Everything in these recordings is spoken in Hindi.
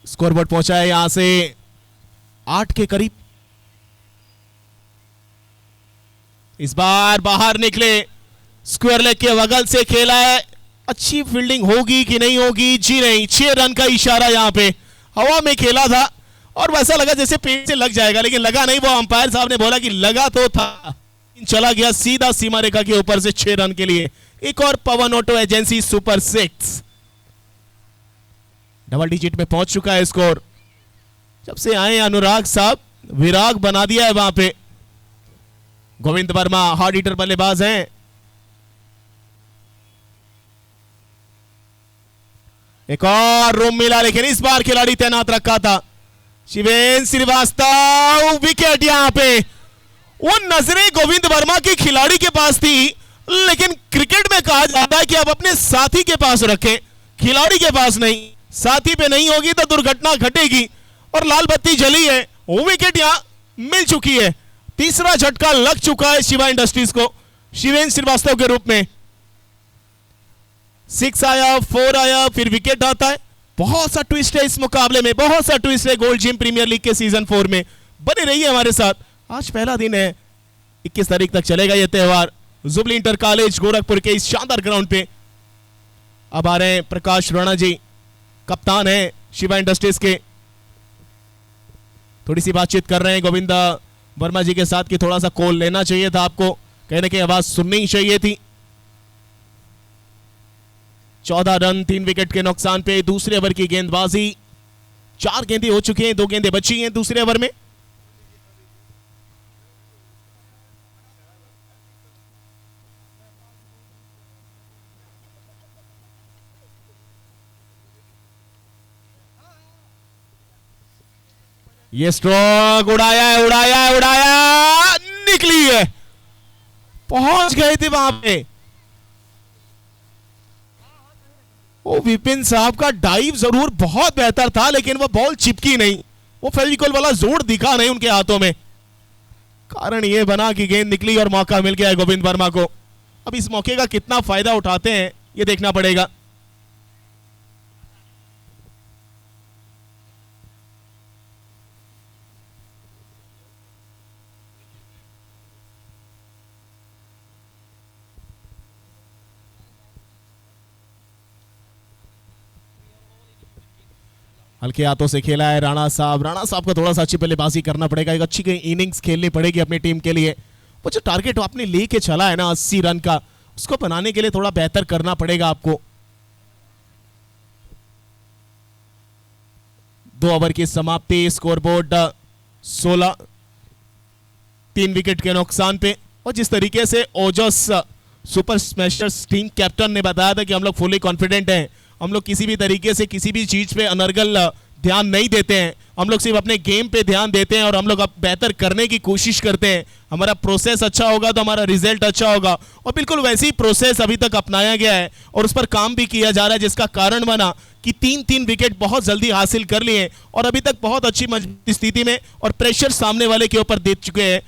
स्कोरबोर्ड पहुंचा है यहां से 8 के करीब। इस बार बाहर निकले, स्क्वायर लेग के बगल से खेला है। अच्छी फील्डिंग होगी कि नहीं होगी, जी नहीं, 6 रन का इशारा यहां पे हवा में खेला था और वैसा लगा जैसे पेट से लग जाएगा, लेकिन लगा नहीं। वो अंपायर साहब ने बोला कि लगा तो था, चला गया सीधा सीमा रेखा के ऊपर से 6 रन के लिए। एक और Pawan auto agency super 6 double digit में पहुंच चुका है स्कोर। जब से आए अनुराग साहब विराग बना दिया है वहां पे। गोविंद वर्मा हार्ड हिटर बल्लेबाज हैं। एक और रूम मिला, लेकिन इस बार खिलाड़ी तैनात रखा था शिवेन श्रीवास्तव। विकेट यहां पे। वो नजरें गोविंद वर्मा की खिलाड़ी के पास थी, लेकिन क्रिकेट में कहा जाता है कि आप अपने साथी के पास रखें, खिलाड़ी के पास नहीं। साथी पे नहीं होगी तो दुर्घटना घटेगी और लाल बत्ती जली है। वो विकेट यहां मिल चुकी है। तीसरा झटका लग चुका है शिवा इंडस्ट्रीज को शिवेन श्रीवास्तव के रूप में। 6 आया, 4 आया, फिर विकेट आता है। बहुत सा ट्विस्ट है इस मुकाबले में, बहुत सा ट्विस्ट है गोल्ड जिम प्रीमियर लीग के सीजन 4 में। बने रहिए हमारे साथ। आज पहला दिन है, 21 तारीख तक चलेगा यह त्योहार जुबली इंटर कॉलेज गोरखपुर के इस शानदार ग्राउंड पे। अब आ रहे हैं प्रकाश राणा जी, कप्तान है शिवा इंडस्ट्रीज के। थोड़ी सी बातचीत कर रहे हैं गोविंद वर्मा जी के साथ कि थोड़ा सा कॉल लेना चाहिए था आपको, कहने की आवाज सुननी ही चाहिए थी। 14 रन 3 विकेट के नुकसान पे दूसरे ओवर की गेंदबाजी। 4 गेंदें हो चुकी हैं, 2 गेंदें बची हैं दूसरे ओवर में। ये स्ट्रोक उड़ाया है, उड़ाया है, उड़ाया, निकली है, पहुंच गए थे वहां पे। वो विपिन साहब का डाइव जरूर बहुत बेहतर था, लेकिन वो बॉल चिपकी नहीं, वो फेविकॉल वाला जोर दिखा नहीं उनके हाथों में। कारण ये बना कि गेंद निकली और मौका मिल गया है गोविंद वर्मा को। अब इस मौके का कितना फायदा उठाते हैं ये देखना पड़ेगा। हल्के हाथों से खेला है राणा साहब। राणा साहब को थोड़ा सा अच्छी बल्लेबाजी करना पड़ेगा, एक अच्छी इनिंग्स खेलनी पड़ेगी अपनी टीम के लिए। वो जो टारगेट आपने लेके चला है ना 80 रन का, उसको बनाने के लिए थोड़ा बेहतर करना पड़ेगा आपको। 2 ओवर की समाप्ति, स्कोरबोर्ड 16, 3 विकेट के नुकसान पे। और जिस तरीके से ओजस सुपर स्मैशर्स टीम कैप्टन ने बताया था कि हम लोग फुली कॉन्फिडेंट हैं, हम लोग किसी भी तरीके से किसी भी चीज पे अनर्गल ध्यान नहीं देते हैं, हम लोग सिर्फ अपने गेम पे ध्यान देते हैं और हम लोग अब बेहतर करने की कोशिश करते हैं। हमारा प्रोसेस अच्छा होगा तो हमारा रिजल्ट अच्छा होगा, और बिल्कुल वैसी ही प्रोसेस अभी तक अपनाया गया है और उस पर काम भी किया जा रहा है, जिसका कारण बना कि 3-3 विकेट बहुत जल्दी हासिल कर लिए और अभी तक बहुत अच्छी मजबूत स्थिति में और प्रेशर सामने वाले के ऊपर दे चुके हैं।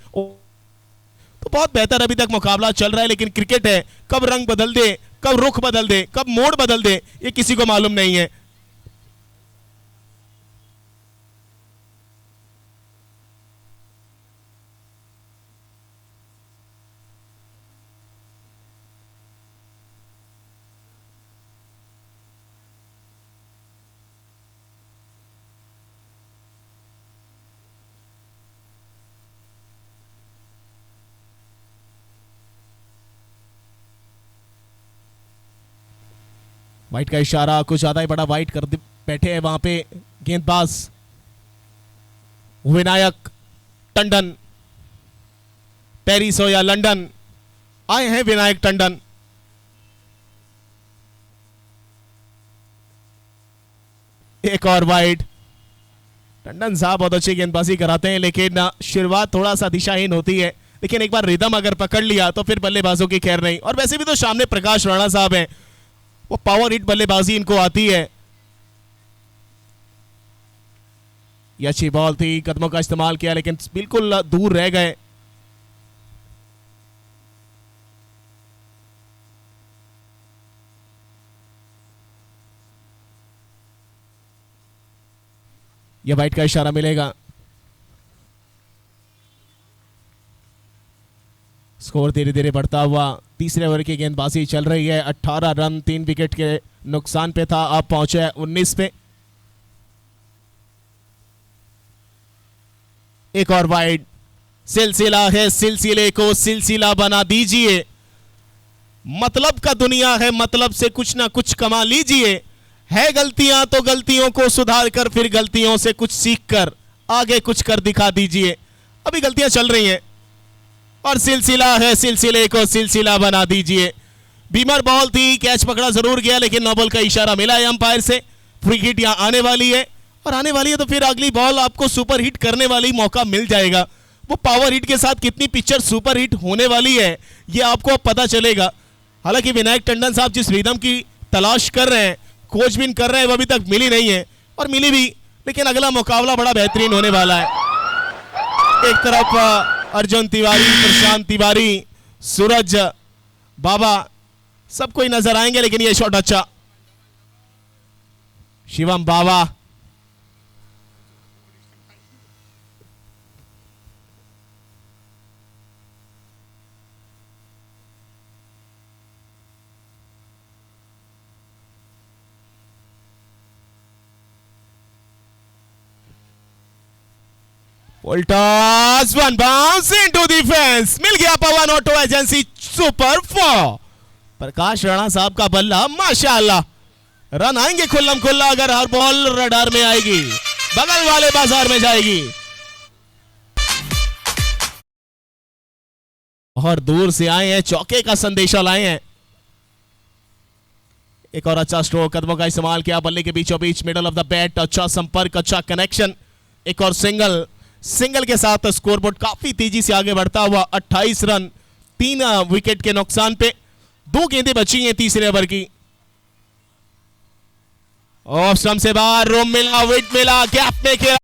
तो बहुत बेहतर अभी तक मुकाबला चल रहा है, लेकिन क्रिकेट है, कब रंग बदल दे, कब रुख बदल दे, कब मोड़ बदल दे, ये किसी को मालूम नहीं है। वाइट का इशारा, कुछ ज्यादा ही बड़ा वाइट कर बैठे हैं वहां पे गेंदबाज विनायक टंडन। पेरिस हो या लंदन, आए हैं विनायक टंडन। एक और वाइट। टंडन साहब बहुत अच्छी गेंदबाजी कराते हैं, लेकिन शुरुआत थोड़ा सा दिशाहीन होती है, लेकिन एक बार रिदम अगर पकड़ लिया तो फिर बल्लेबाजों की खैर नहीं। और वैसे भी तो सामने प्रकाश राणा साहब हैं, वो पावर हिट बल्लेबाजी इनको आती है। ये अच्छी बॉल थी, कदमों का इस्तेमाल किया लेकिन बिल्कुल दूर रह गए। यह वाइट का इशारा मिलेगा। स्कोर धीरे धीरे बढ़ता हुआ तीसरे ओवर की गेंदबाजी चल रही है। 18 रन 3 विकेट के नुकसान पे था, अब पहुंचे 19 पे। एक और वाइड, सिलसिला है, सिलसिले को सिलसिला बना दीजिए। मतलब का दुनिया है, मतलब से कुछ ना कुछ कमा लीजिए। है गलतियां तो गलतियों को सुधार कर, फिर गलतियों से कुछ सीख कर आगे कुछ कर दिखा दीजिए। अभी गलतियां चल रही हैं और सिलसिला है, सिलसिले को सिलसिला बना दीजिए। बीमर बॉल थी, कैच पकड़ा जरूर गया, लेकिन नो बॉल का इशारा मिला है अंपायर से। फ्री हिट यहां आने वाली है, और आने वाली है तो फिर अगली बॉल आपको सुपर हिट करने वाली मौका मिल जाएगा। वो पावर हिट के साथ कितनी पिक्चर सुपर हिट होने वाली है ये आपको अब पता चलेगा। हालांकि विनायक टंडन साहब जिस रिदम की तलाश कर रहे हैं, खोजबीन कर रहे हैं, वो अभी तक मिली नहीं है, और मिली भी, लेकिन अगला मुकाबला बड़ा बेहतरीन होने वाला है। एक तरफ अर्जुन तिवारी, प्रशांत तिवारी, सूरज बाबा, सब कोई नजर आएंगे, लेकिन ये शॉट अच्छा। शिवम बाबा, Voltas, one bounce into the fence, मिल गया पवन auto agency super 4। Prakash Rana साहब का बल्ला, माशाअल्लाह, रन आएंगे खुल्लम खुल्ला अगर हर बॉल रडार में आएगी, बगल वाले बाजार में जाएगी। और दूर से आए हैं, चौके का संदेशा लाए हैं। एक और अच्छा स्ट्रोक, कदमों का इस्तेमाल किया, बल्ले के बीचों बीच, मिडल ऑफ द बैट, अच्छा संपर्क, अच्छा कनेक्शन। एक और सिंगल, सिंगल के साथ स्कोरबोर्ड काफी तेजी से आगे बढ़ता हुआ 28 रन 3 विकेट के नुकसान पे। 2 गेंदें बची हैं तीसरे ओवर की। ऑफ स्टंप से बाहर, रोम मिला, विट मिला, गैप में खेला,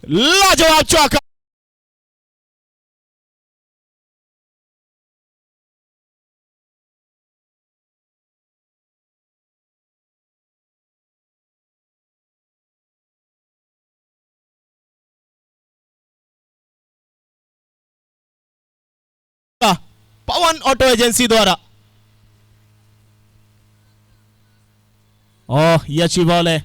लाजवाब चौका। पवन ऑटो एजेंसी द्वारा, ओह ये अच्छी बॉल है।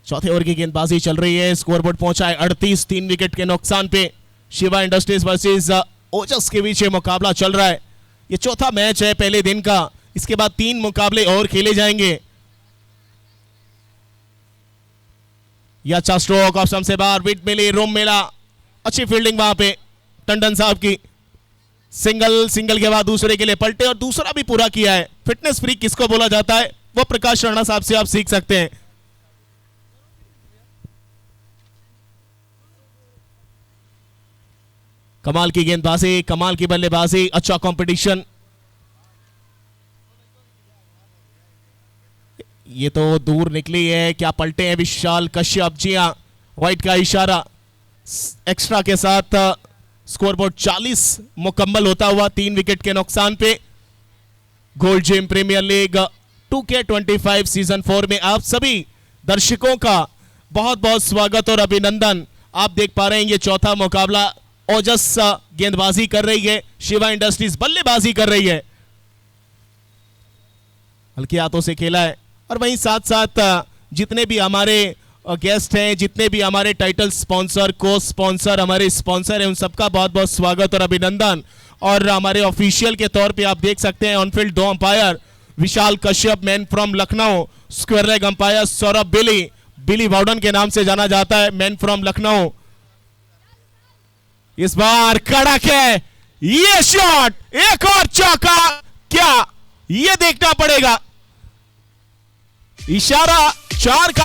चौथे ओवर की गेंदबाजी चल रही है, स्कोरबोर्ड पहुंचा है 38 3 विकेट के नुकसान पे। शिवा इंडस्ट्रीज वर्सेस ओजस के बीच मुकाबला चल रहा है। ये चौथा मैच है पहले दिन का, इसके बाद 3 मुकाबले और खेले जाएंगे। या अच्छा स्ट्रोक ऑप्शन से बाहर, विट मिली, रूम मिला, अच्छी फील्डिंग वहां पे टंडन साहब की। सिंगल के बाद दूसरे के लिए पलटे और दूसरा भी पूरा किया है। फिटनेस फ्रीक किसको बोला जाता है वो प्रकाश राणा साहब से आप सीख सकते हैं। कमाल की गेंदबाजी, कमाल की बल्लेबाजी, अच्छा कंपटीशन। ये तो दूर निकली है, क्या पलटे हैं विशाल कश्यप जी। हाँ, व्हाइट का इशारा एक्स्ट्रा के साथ स्कोरबोर्ड 40 मुकम्मल होता हुआ 3 विकेट के नुकसान पे। Gold Gym premiere League 2K25 season 4 में आप सभी दर्शकों का बहुत बहुत स्वागत और अभिनंदन। आप देख पा रहे हैं ये चौथा मुकाबला, ओजस गेंदबाजी कर रही है, शिवा इंडस्ट्रीज बल्लेबाजी कर रही है। हल्के हाथों से खेला है और वहीं साथ साथ जितने भी हमारे गेस्ट हैं, जितने भी हमारे टाइटल स्पॉन्सर, को स्पॉन्सर, हमारे स्पॉन्सर हैं, उन सबका बहुत बहुत स्वागत और अभिनंदन। और हमारे ऑफिशियल के तौर पे आप देख सकते हैं on field 2 umpire Vishal Kashyap, man from Lucknow, square leg umpire Saurabh Billy Bowden के नाम से जाना जाता है, मैन फ्रॉम लखनऊ। इस बार कड़क है ये शॉट, एक और चौका, क्या ये देखना पड़ेगा। इशारा 4 का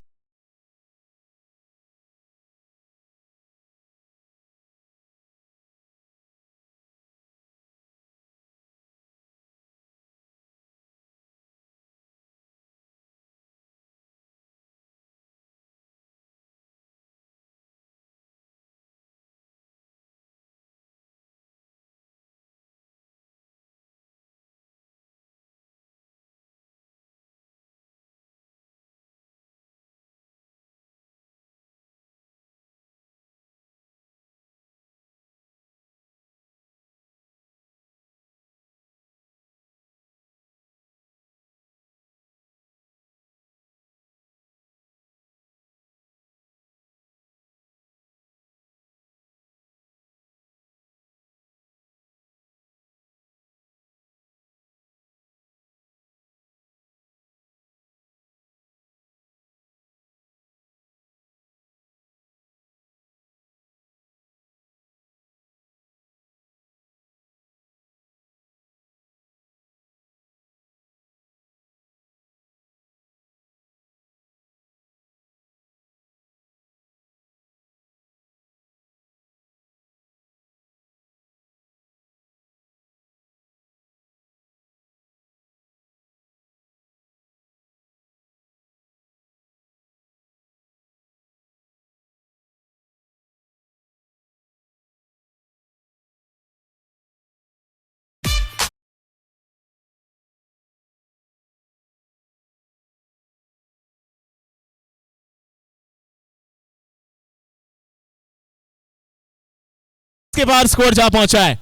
के बाद स्कोर जा पहुंचा है।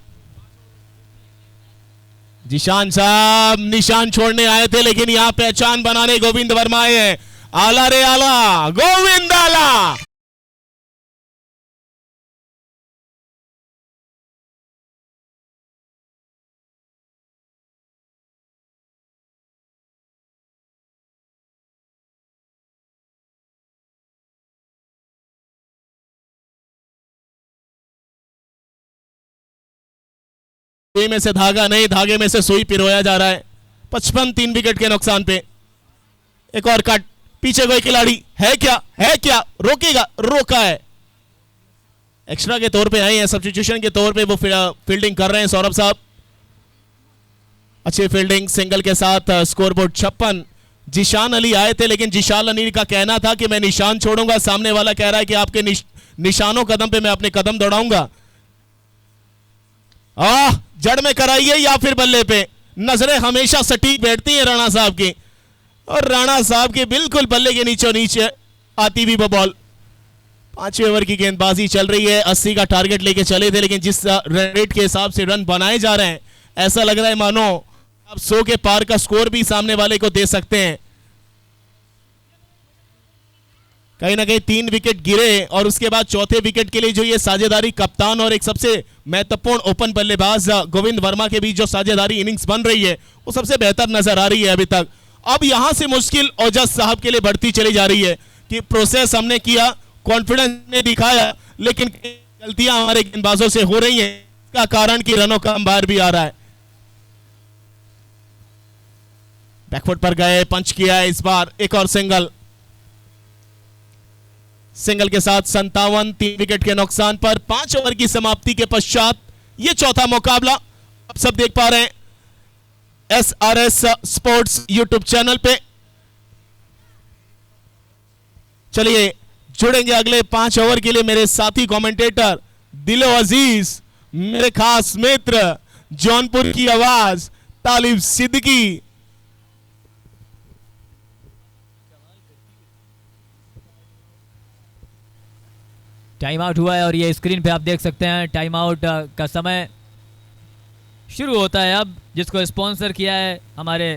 जिशान साहब निशान छोड़ने आए थे लेकिन यहां पहचान बनाने गोविंद वर्मा आए हैं। आला रे आला, गोविंद आला। सुई में से धागा नहीं, धागे में से सुई पिरोया जा रहा है। 55 3 विकेट के नुकसान पे। एक और कट, पीछे कोई खिलाड़ी है क्या, है क्या, रोकेगा, रोका है। एक्स्ट्रा के तौर पे आए हैं, सब्स्टिट्यूशन के तौर पे वो फील्डिंग कर रहे हैं सौरभ साहब। अच्छी फील्डिंग, सिंगल के साथ स्कोरबोर्ड 56। जिशान अली आए थे लेकिन जिशान अली का कहना था कि मैं निशान छोड़ूंगा, सामने वाला कह रहा है कि आपके निशानों कदम पे मैं अपने कदम दौड़ाऊंगा। जड़ में कराइए या फिर बल्ले पे, नजरें हमेशा सटीक बैठती हैं राणा साहब की, और राणा साहब के बिल्कुल बल्ले के नीचे आती हुई बॉल। 5वें ओवर की गेंदबाजी चल रही है। 80 का टारगेट लेके चले थे लेकिन जिस रन रेट के हिसाब से रन बनाए जा रहे हैं ऐसा लग रहा है मानो आप 100 के पार का स्कोर भी सामने वाले को दे सकते हैं। कहीं ना कहीं 3 विकेट गिरे और उसके बाद चौथे विकेट के लिए जो ये साझेदारी कप्तान और एक सबसे महत्वपूर्ण ओपन बल्लेबाज गोविंद वर्मा के बीच जो साझेदारी इनिंग्स बन रही है वो सबसे बेहतर नजर आ रही है अभी तक। अब यहां से मुश्किल ओजस साहब के लिए बढ़ती चली जा रही है कि प्रोसेस हमने किया, कॉन्फिडेंस ने दिखाया, लेकिन गलतियां हमारे गेंदबाजों से हो रही हैं, इसका कारण कि रनों का अंबार भी आ रहा है। बैकफुट पर गए, पंच किया है इस बार, एक और सिंगल। सिंगल के साथ 57, 3 विकेट के नुकसान पर 5 ओवर की समाप्ति के पश्चात यह चौथा मुकाबला आप सब देख पा रहे हैं SRS स्पोर्ट्स यूट्यूब चैनल पे। चलिए जुड़ेंगे अगले 5 ओवर के लिए मेरे साथी कमेंटेटर दिलो अजीज, मेरे खास मित्र जौनपुर की आवाज तालिब सिद्दीकी। टाइम आउट हुआ है और ये स्क्रीन पे आप देख सकते हैं टाइम आउट का समय शुरू होता है अब, जिसको स्पॉन्सर किया है हमारे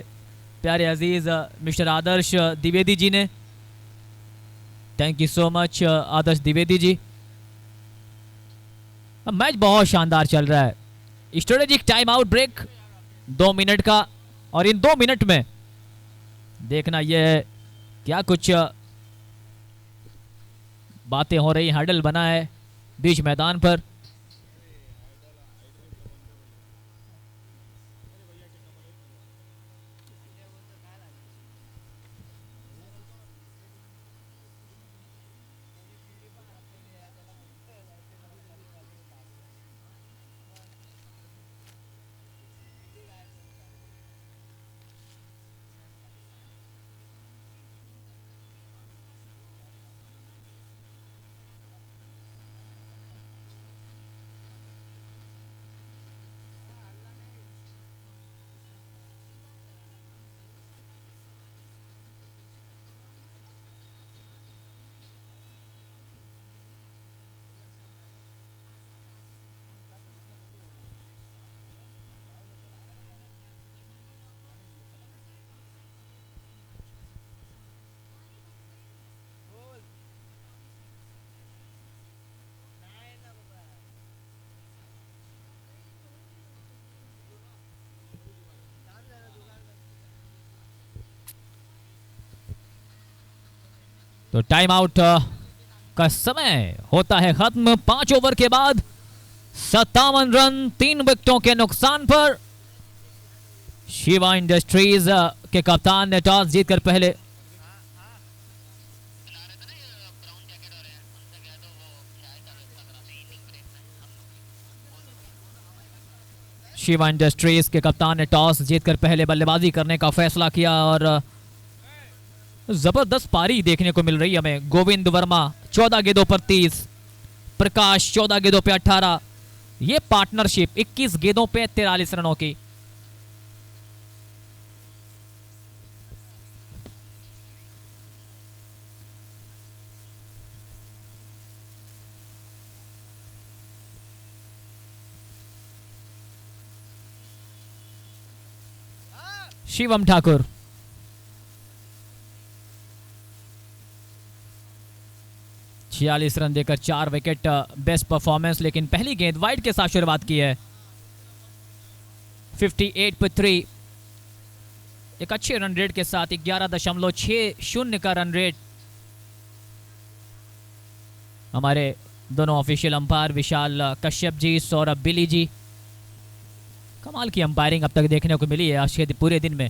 प्यारे अजीज मिस्टर आदर्श द्विवेदी जी ने। Thank you so much Adarsh Dwivedi ji. Match बहुत शानदार चल रहा है। Strategic time out break 2 minute का, और इन 2 मिनट में देखना यह है क्या कुछ बातें हो रही। हडल बना है बीच मैदान पर। तो टाइम आउट का समय होता है खत्म। 5 ओवर के बाद 57 रन 3 विकेटों के नुकसान पर शिवा इंडस्ट्रीज के कप्तान ने टॉस जीतकर पहले शिवा इंडस्ट्रीज के कप्तान ने टॉस जीतकर पहले बल्लेबाजी करने का फैसला किया और जबरदस्त पारी देखने को मिल रही है हमें। गोविंद वर्मा 14 गेंदों पर 30, प्रकाश 14 गेंदों पे 18। ये पार्टनरशिप 21 गेंदों पे 43 रनों की। शिवम ठाकुर 46 रन देकर 4 विकेट, बेस्ट परफॉर्मेंस। लेकिन पहली गेंद वाइड के साथ शुरुआत की है। 58 पर 3, एक अच्छे रन रेट के साथ 11.60 का रन रेट। हमारे दोनों ऑफिशियल अंपायर विशाल कश्यप जी, सौरभ बिली जी, कमाल की अंपायरिंग अब तक देखने को मिली है आज के पूरे दिन में।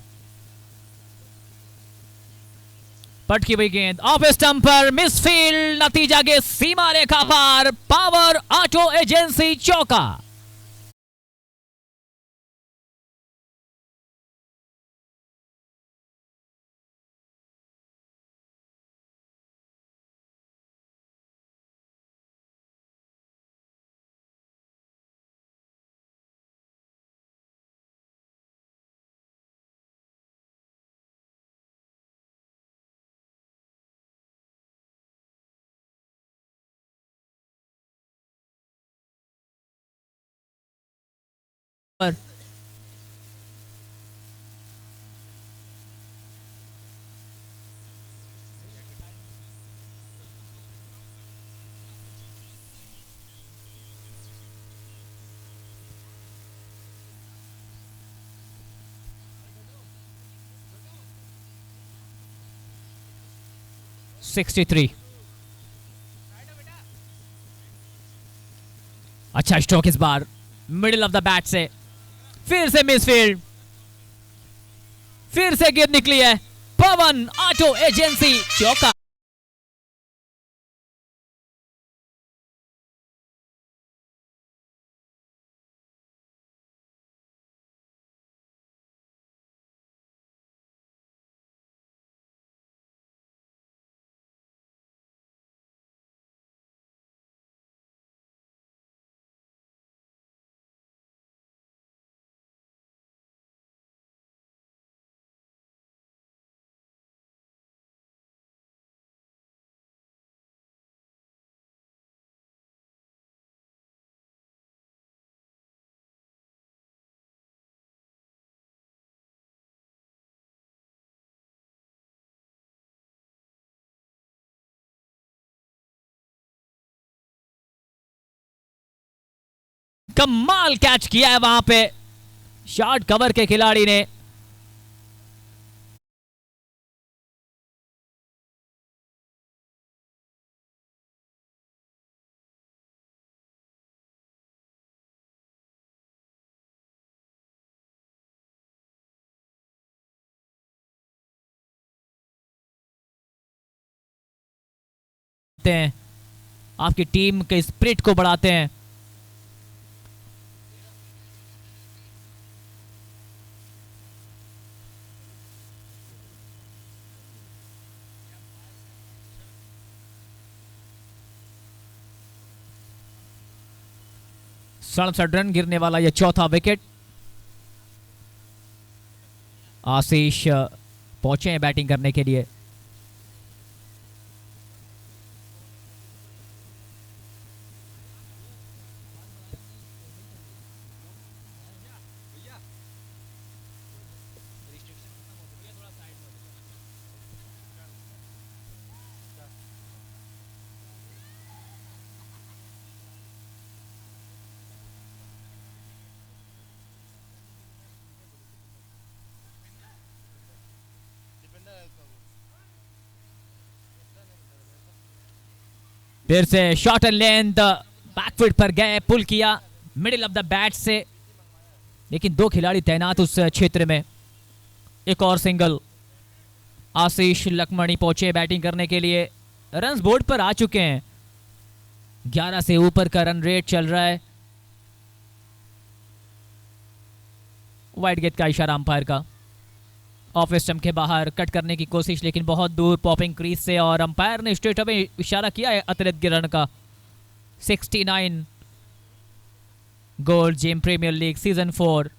पटकी हुई गेंद ऑफ स्टंप पर, मिसफील्ड, नतीजा के सीमा रेखा पार। पावर ऑटो एजेंसी चौका। पर 63। अच्छा स्ट्रोक इस बार मिडिल ऑफ द बैट से, फिर से मिसफील्ड, फिर से गेंद निकली है। पवन ऑटो एजेंसी चौका। कमाल कैच किया है वहां पे शॉर्ट कवर के खिलाड़ी ने। आपकी टीम के स्पिरिट को बढ़ाते हैं। सड़सठ रन गिरने वाला यह चौथा विकेट। आशीष पहुंचे हैं बैटिंग करने के लिए। फिर से शॉर्ट एंड लेंथ बैकफुट पर गए, पुल किया मिडिल ऑफ द बैट से, लेकिन दो खिलाड़ी तैनात उस क्षेत्र में। एक और सिंगल। आशीष लखमणी पहुंचे बैटिंग करने के लिए। रन्स बोर्ड पर आ चुके हैं। 11 से ऊपर का रन रेट चल रहा है। वाइड गेंद का इशारा अंपायर का। ऑफ स्टंप के बाहर कट करने की कोशिश, लेकिन बहुत दूर पॉपिंग क्रीज से, और अंपायर ने स्ट्रेट अवे इशारा किया है अतिरिक्त रन का। 69 Gold Gym premiere league season 4।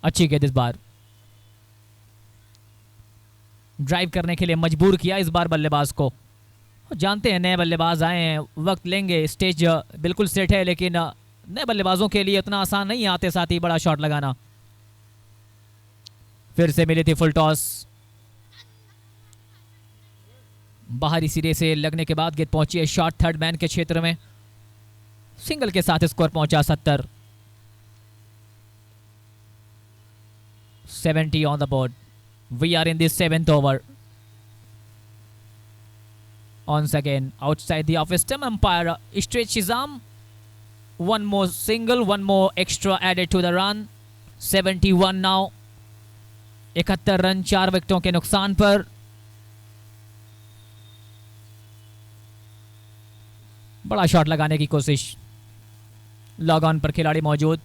अच्छी गेंद इस बार, ड्राइव करने के लिए मजबूर किया इस बार बल्लेबाज को। जानते हैं नए बल्लेबाज आए हैं, वक्त लेंगे, स्टेज बिल्कुल सेट है, लेकिन नए बल्लेबाजों के लिए इतना आसान नहीं आते साथ ही बड़ा शॉट लगाना। फिर से मिली थी फुल टॉस। बाहरी सिरे से लगने के बाद गेंद पहुंची है शॉट थर्ड मैन के क्षेत्र में। सिंगल के साथ स्कोर पहुंचा 70। 70 on the board. We are in this 7th over. Once again outside the off stump, umpire stretch his arm. One more single, one more extra added to the run. 71 now. 71 run 4 विकेटों के नुकसान पर। बड़ा शॉट लगाने की कोशिश। लॉग ऑन पर खिलाड़ी मौजूद।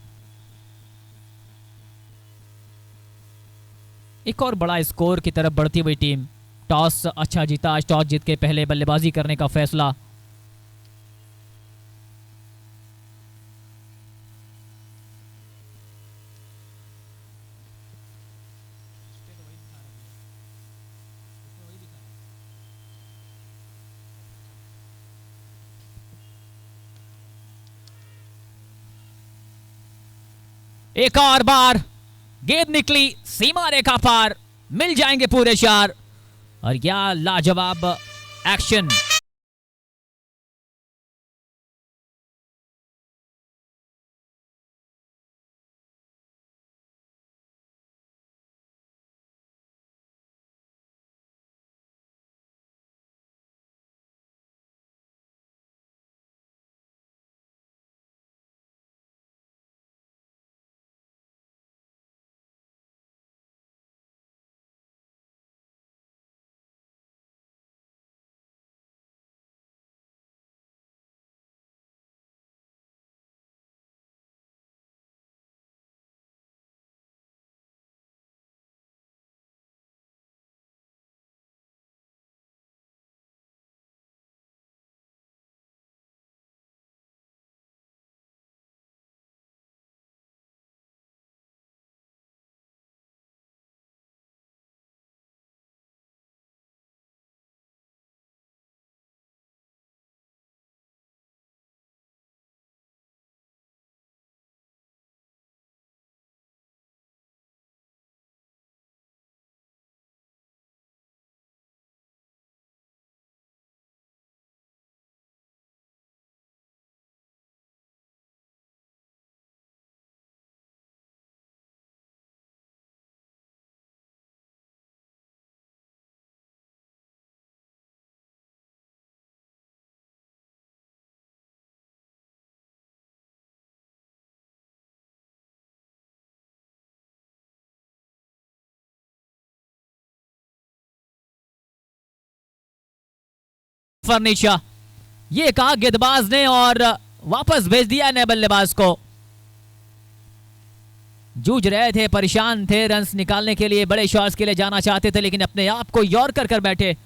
एक और बड़ा स्कोर की तरफ बढ़ती हुई टीम। टॉस अच्छा जीता आज। टॉस जीत के पहले बल्लेबाजी करने का फैसला। एक और बार गेंद निकली सीमा रेखा पार। मिल जाएंगे पूरे 4 और क्या लाजवाब एक्शन। फर्नीचर, ये कहा गेंदबाज ने और वापस भेज दिया नए बल्लेबाज को। जूझ रहे थे, परेशान थे, रन्स निकालने के लिए, बड़े शॉट्स के लिए जाना चाहते थे, लेकिन अपने आप को यॉर्कर कर बैठे।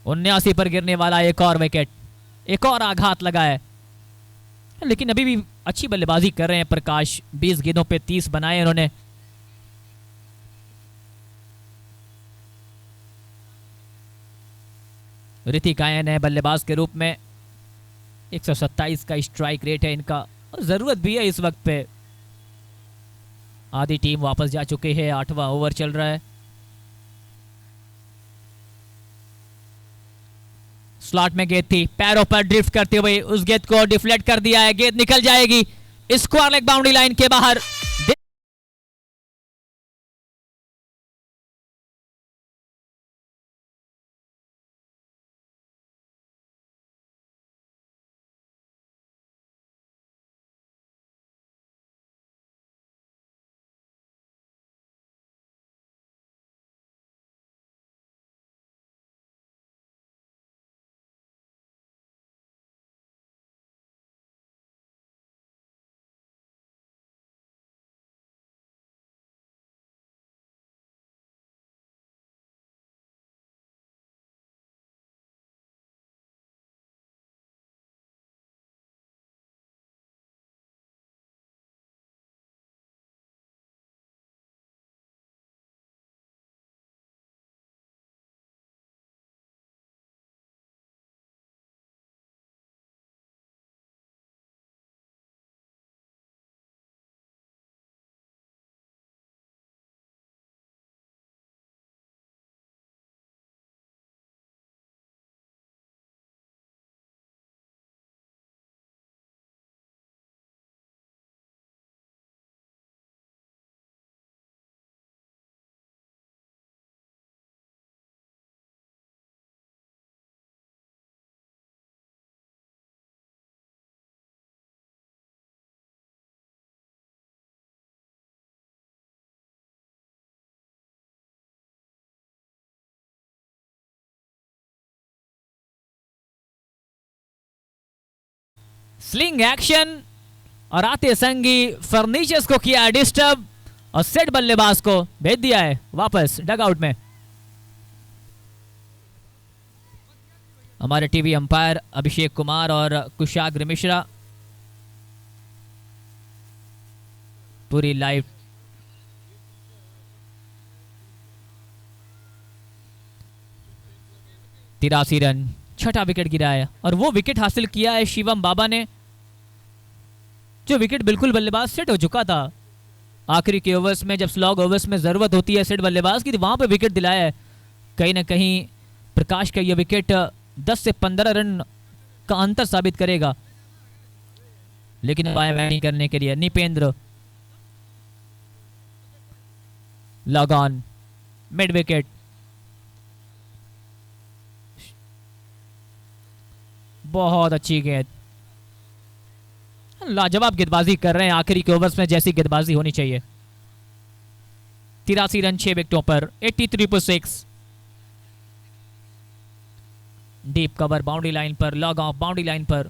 उन्यासी पर गिरने वाला एक और विकेट, एक और आघात लगा है, लेकिन अभी भी अच्छी बल्लेबाजी कर रहे हैं प्रकाश। 20 गेंदों पे 30 बनाए उन्होंने। ऋतिक आए नए बल्लेबाज के रूप में। 127 का स्ट्राइक रेट है इनका और जरूरत भी है इस वक्त पे। आधी टीम वापस जा चुकी है, 8वां ओवर चल रहा है। स्लॉट में गेंद थी, पैरों पर ड्रिफ्ट करते हुए उस गेंद को डिफ्लेक्ट कर दिया है, गेंद निकल जाएगी स्क्वायर लेग बाउंड्री लाइन के बाहर। स्लिंग एक्शन और आते संगी फर्नीचर्स को किया डिस्टर्ब और सेट बल्लेबाज को भेज दिया है वापस डगआउट में। हमारे टीवी अंपायर अभिषेक कुमार और कुशाग्र मिश्रा पूरी लाइव तिरासी रन, छठा विकेट गिरा है और वो विकेट हासिल किया है शिवम बाबा ने, जो विकेट बिल्कुल बल्लेबाज सेट हो चुका था। आखिरी के ओवर्स में जब स्लॉग ओवर्स में जरूरत होती है सेट बल्लेबाज की, तो वहां पे विकेट दिलाया है। कहीं ना कहीं प्रकाश का यह विकेट 10 से 15 रन का अंतर साबित करेगा, लेकिन बैटिंग करने के लिए Nipendra log on mid wicket. बहुत अच्छी गेंद, लाजवाब गेंदबाजी कर रहे हैं आखिरी के ओवर्स में जैसी गेंदबाजी होनी चाहिए। 83 रन 6 विकेटों पर 83 पर 6। डीप कवर बाउंड्री लाइन पर, लॉग ऑफ बाउंड्री लाइन पर।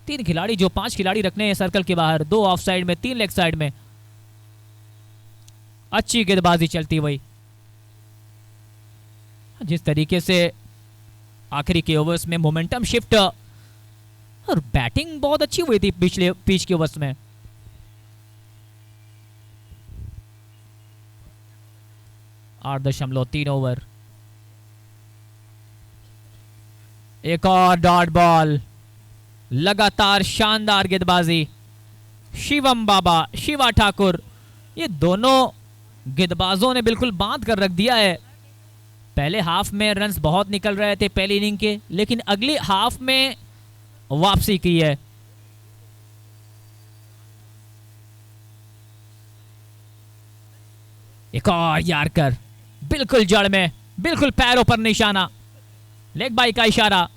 3 खिलाड़ी जो 5 खिलाड़ी रखने हैं सर्कल के बाहर, 2 ऑफ साइड में, 3 लेग साइड में। अच्छी गेंदबाजी चलती हुई, जिस तरीके से आखिरी के ओवर्स में मोमेंटम शिफ्ट और बैटिंग बहुत अच्छी हुई थी पिछले पिच के ओवर्स में। आठ 8.3 ओवर, एक और डॉट बॉल। लगातार शानदार गेंदबाजी शिवम बाबा, शिवा ठाकुर, ये दोनों गेंदबाजों ने बिल्कुल बांध कर रख दिया है। पहले हाफ में रन्स बहुत निकल रहे थे पहली इनिंग के, लेकिन अगली हाफ में वापसी की है। एक और यार्कर, बिल्कुल जड़ में, बिल्कुल पैरों पर निशाना, लेग बाई का इशारा।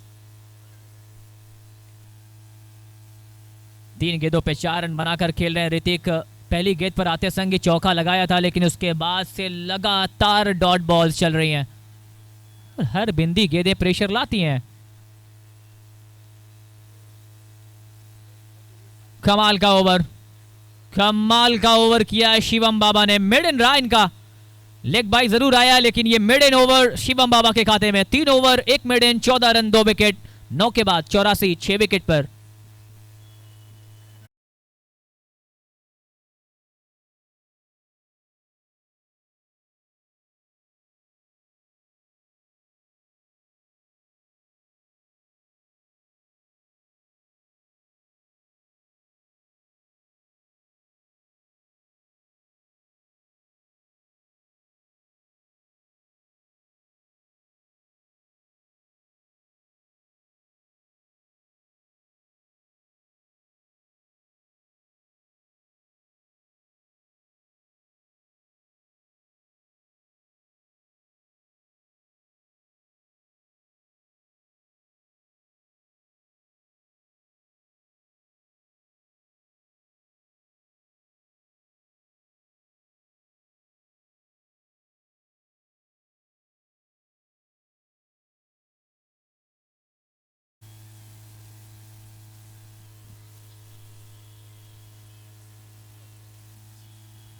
3 गेंदों पे 4 रन बनाकर खेल रहे हैं ऋतिक पहली गेंद पर आते संग चौका लगाया था, लेकिन उसके बाद से लगातार डॉट बॉल्स चल रही हैं और हर बिंदी गेंदें प्रेशर लाती हैं। कमाल का ओवर, कमाल का ओवर किया है शिवम बाबा ने। मिड इन रहा इनका, लेग बाई जरूर आया, लेकिन ये मिड इन ओवर शिवम बाबा के खाते में। 3 ओवर 1 मिड इन, 14 रन 2 विकेट, 9 के बाद 84, 6 विकेट पर।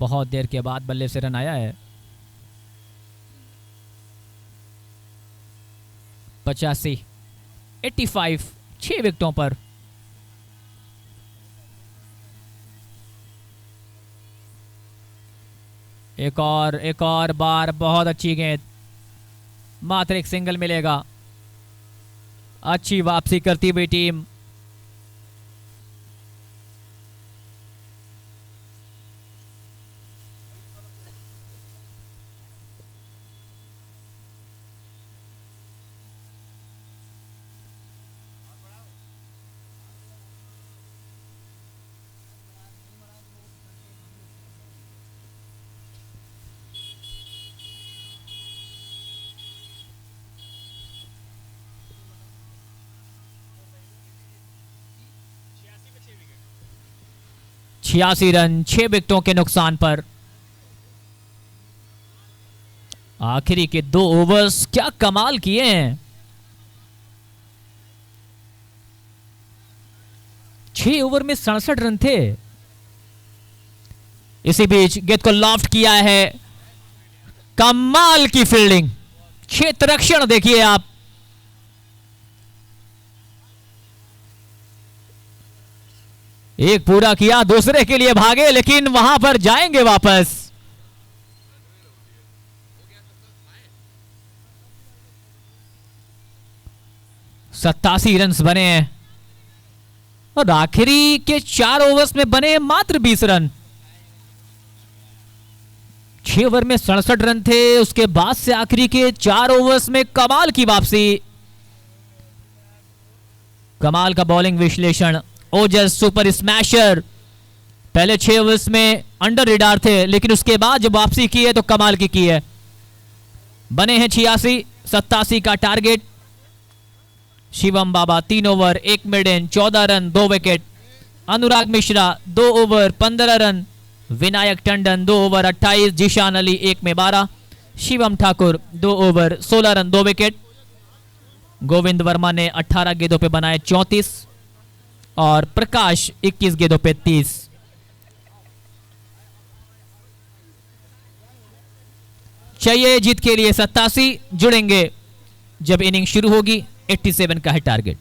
बहुत देर के बाद बल्ले से रन आया है। 85, 85, 6 विकेटों पर। एक और बार बहुत अच्छी गेंद, मात्र एक सिंगल मिलेगा। अच्छी वापसी करती हुई टीम। छियासी रन 6 विकेटों के नुकसान पर। आखिरी के 2 ओवर्स क्या कमाल किए हैं। 6 ओवर में 67 रन थे। इसी बीच गेंद को लॉफ्ट किया है, कमाल की फील्डिंग, क्षेत्र रक्षण देखिए आप। एक पूरा किया, दूसरे के लिए भागे, लेकिन वहां पर जाएंगे वापस। सत्तासी रन बने हैं और आखिरी के 4 ओवर्स में बने मात्र 20 रन। 6 ओवर में 67 रन थे, उसके बाद से आखिरी के 4 ओवर्स में कमाल की वापसी। कमाल का बॉलिंग विश्लेषण। ओजस सुपर स्मैशर पहले 6 ओवर्स में अंडर रेडार थे, लेकिन उसके बाद जब वापसी की है तो कमाल की है। बने हैं 86, 87 का target. Shivam Baba 3 over 1 maiden, 14 run 2 wicket. Anurag Mishra 2 over 15 run. Vinayak Tandon 2 over 28, Zeeshan Ali 1 में 12, Shivam Thakur 2 over 16 run 2 wicket. Govind Verma ने 18 गेंदों पे बनाए 34 और प्रकाश 21 गेंदों पे 30। चाहिए जीत के लिए 87, जुड़ेंगे जब इनिंग शुरू होगी। 87 का है टारगेट।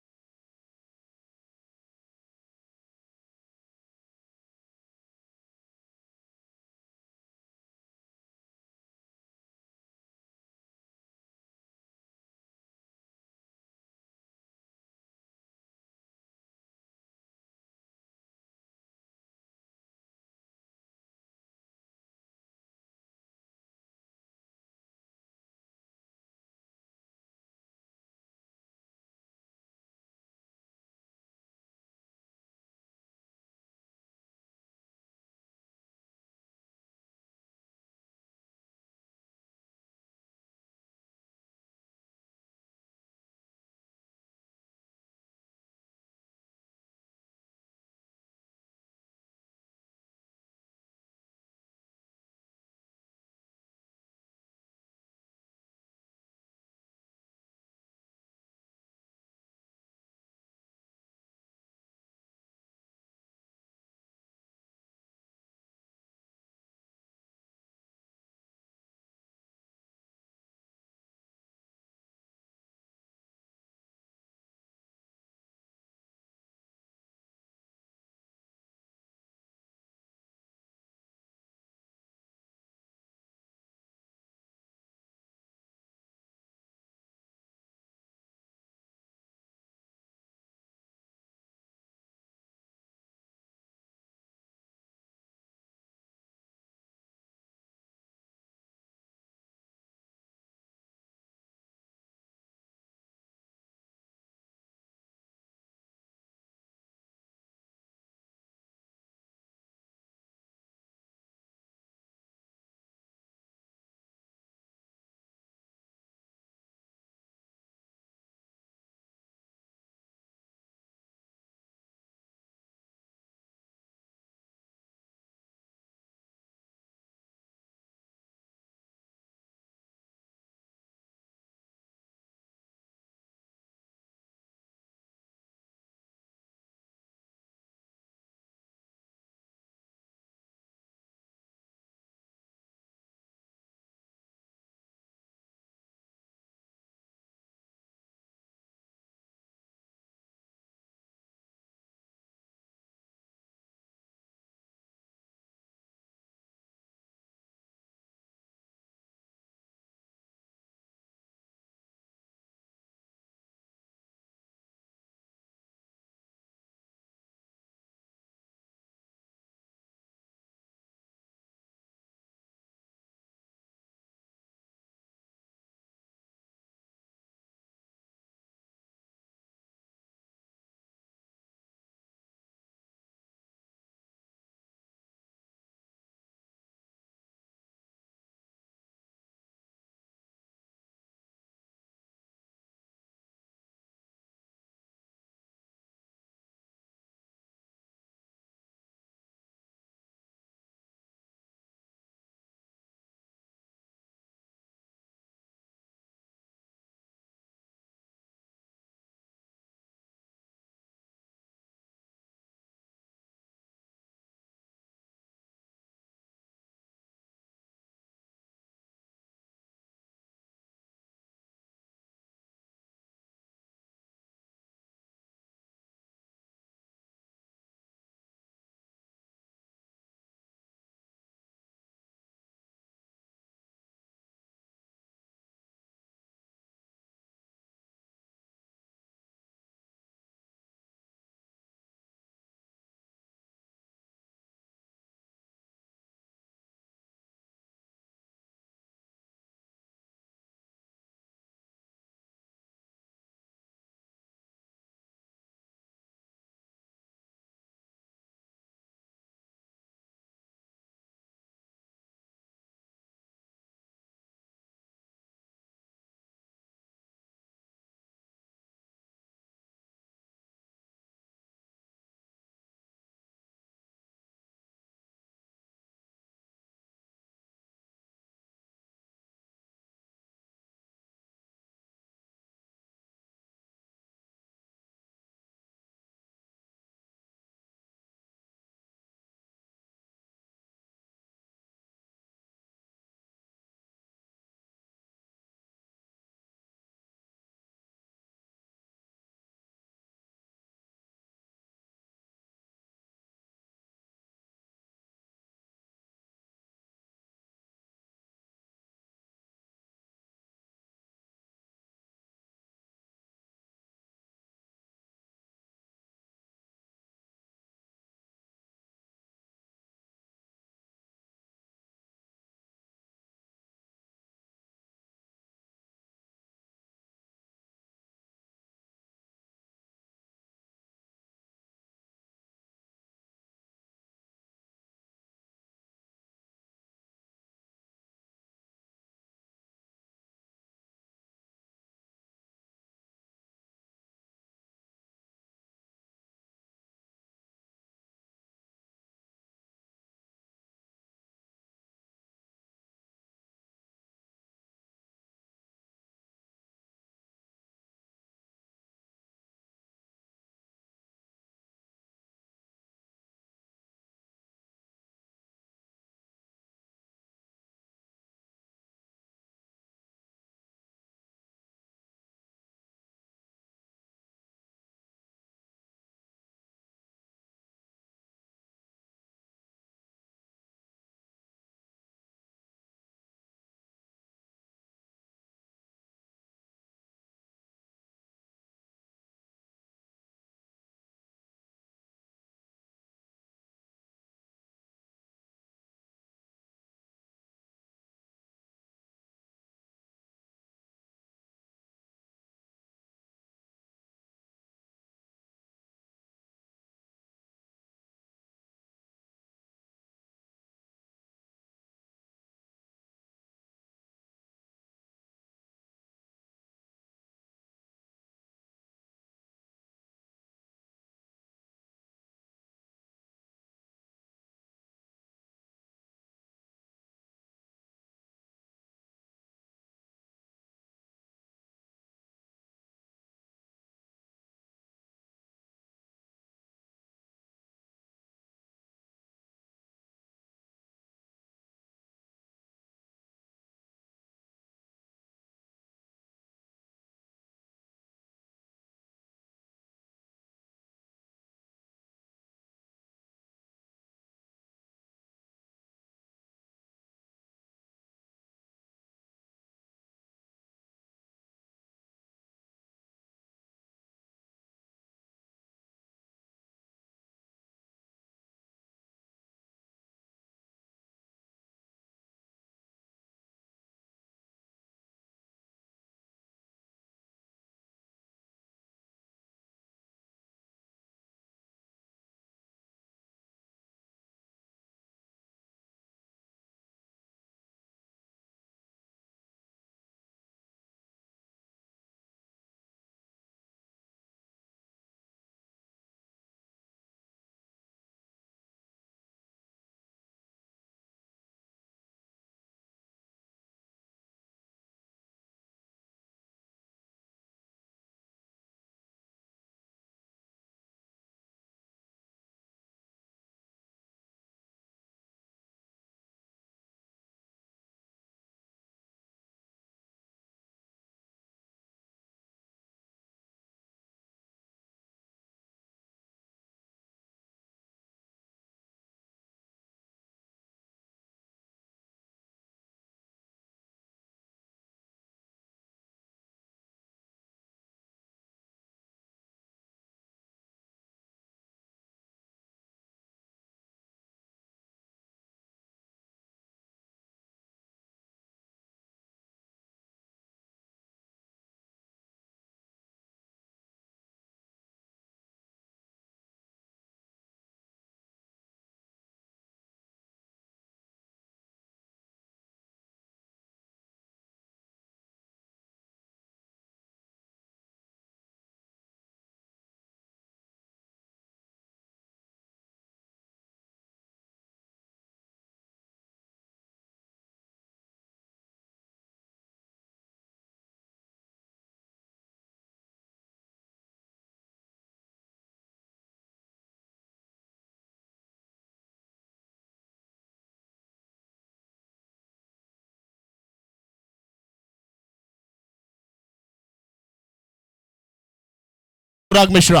अनुराग मिश्रा,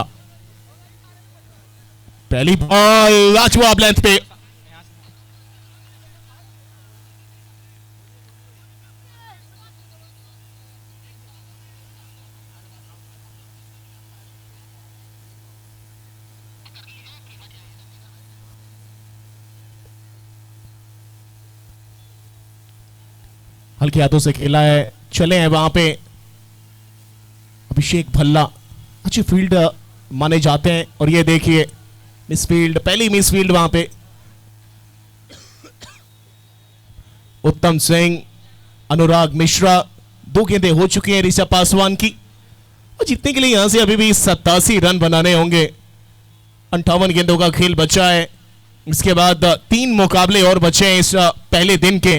पहली बॉल लाजवाब लेंथ पे, हल्के हाथों से खेला है, चले हैं वहां पे अभिषेक भल्ला, अच्छी फील्ड माने जाते हैं। और ये देखिए मिस फील्ड, पहली मिस फील्ड वहां पे। उत्तम सिंह, अनुराग मिश्रा, 2 गेंदें हो चुकी हैं ऋषभ पासवान की, और जीतने के लिए यहां से अभी भी 87 रन बनाने होंगे। 58 गेंदों का खेल बचा है, इसके बाद 3 मुकाबले और बचे हैं इस पहले दिन के,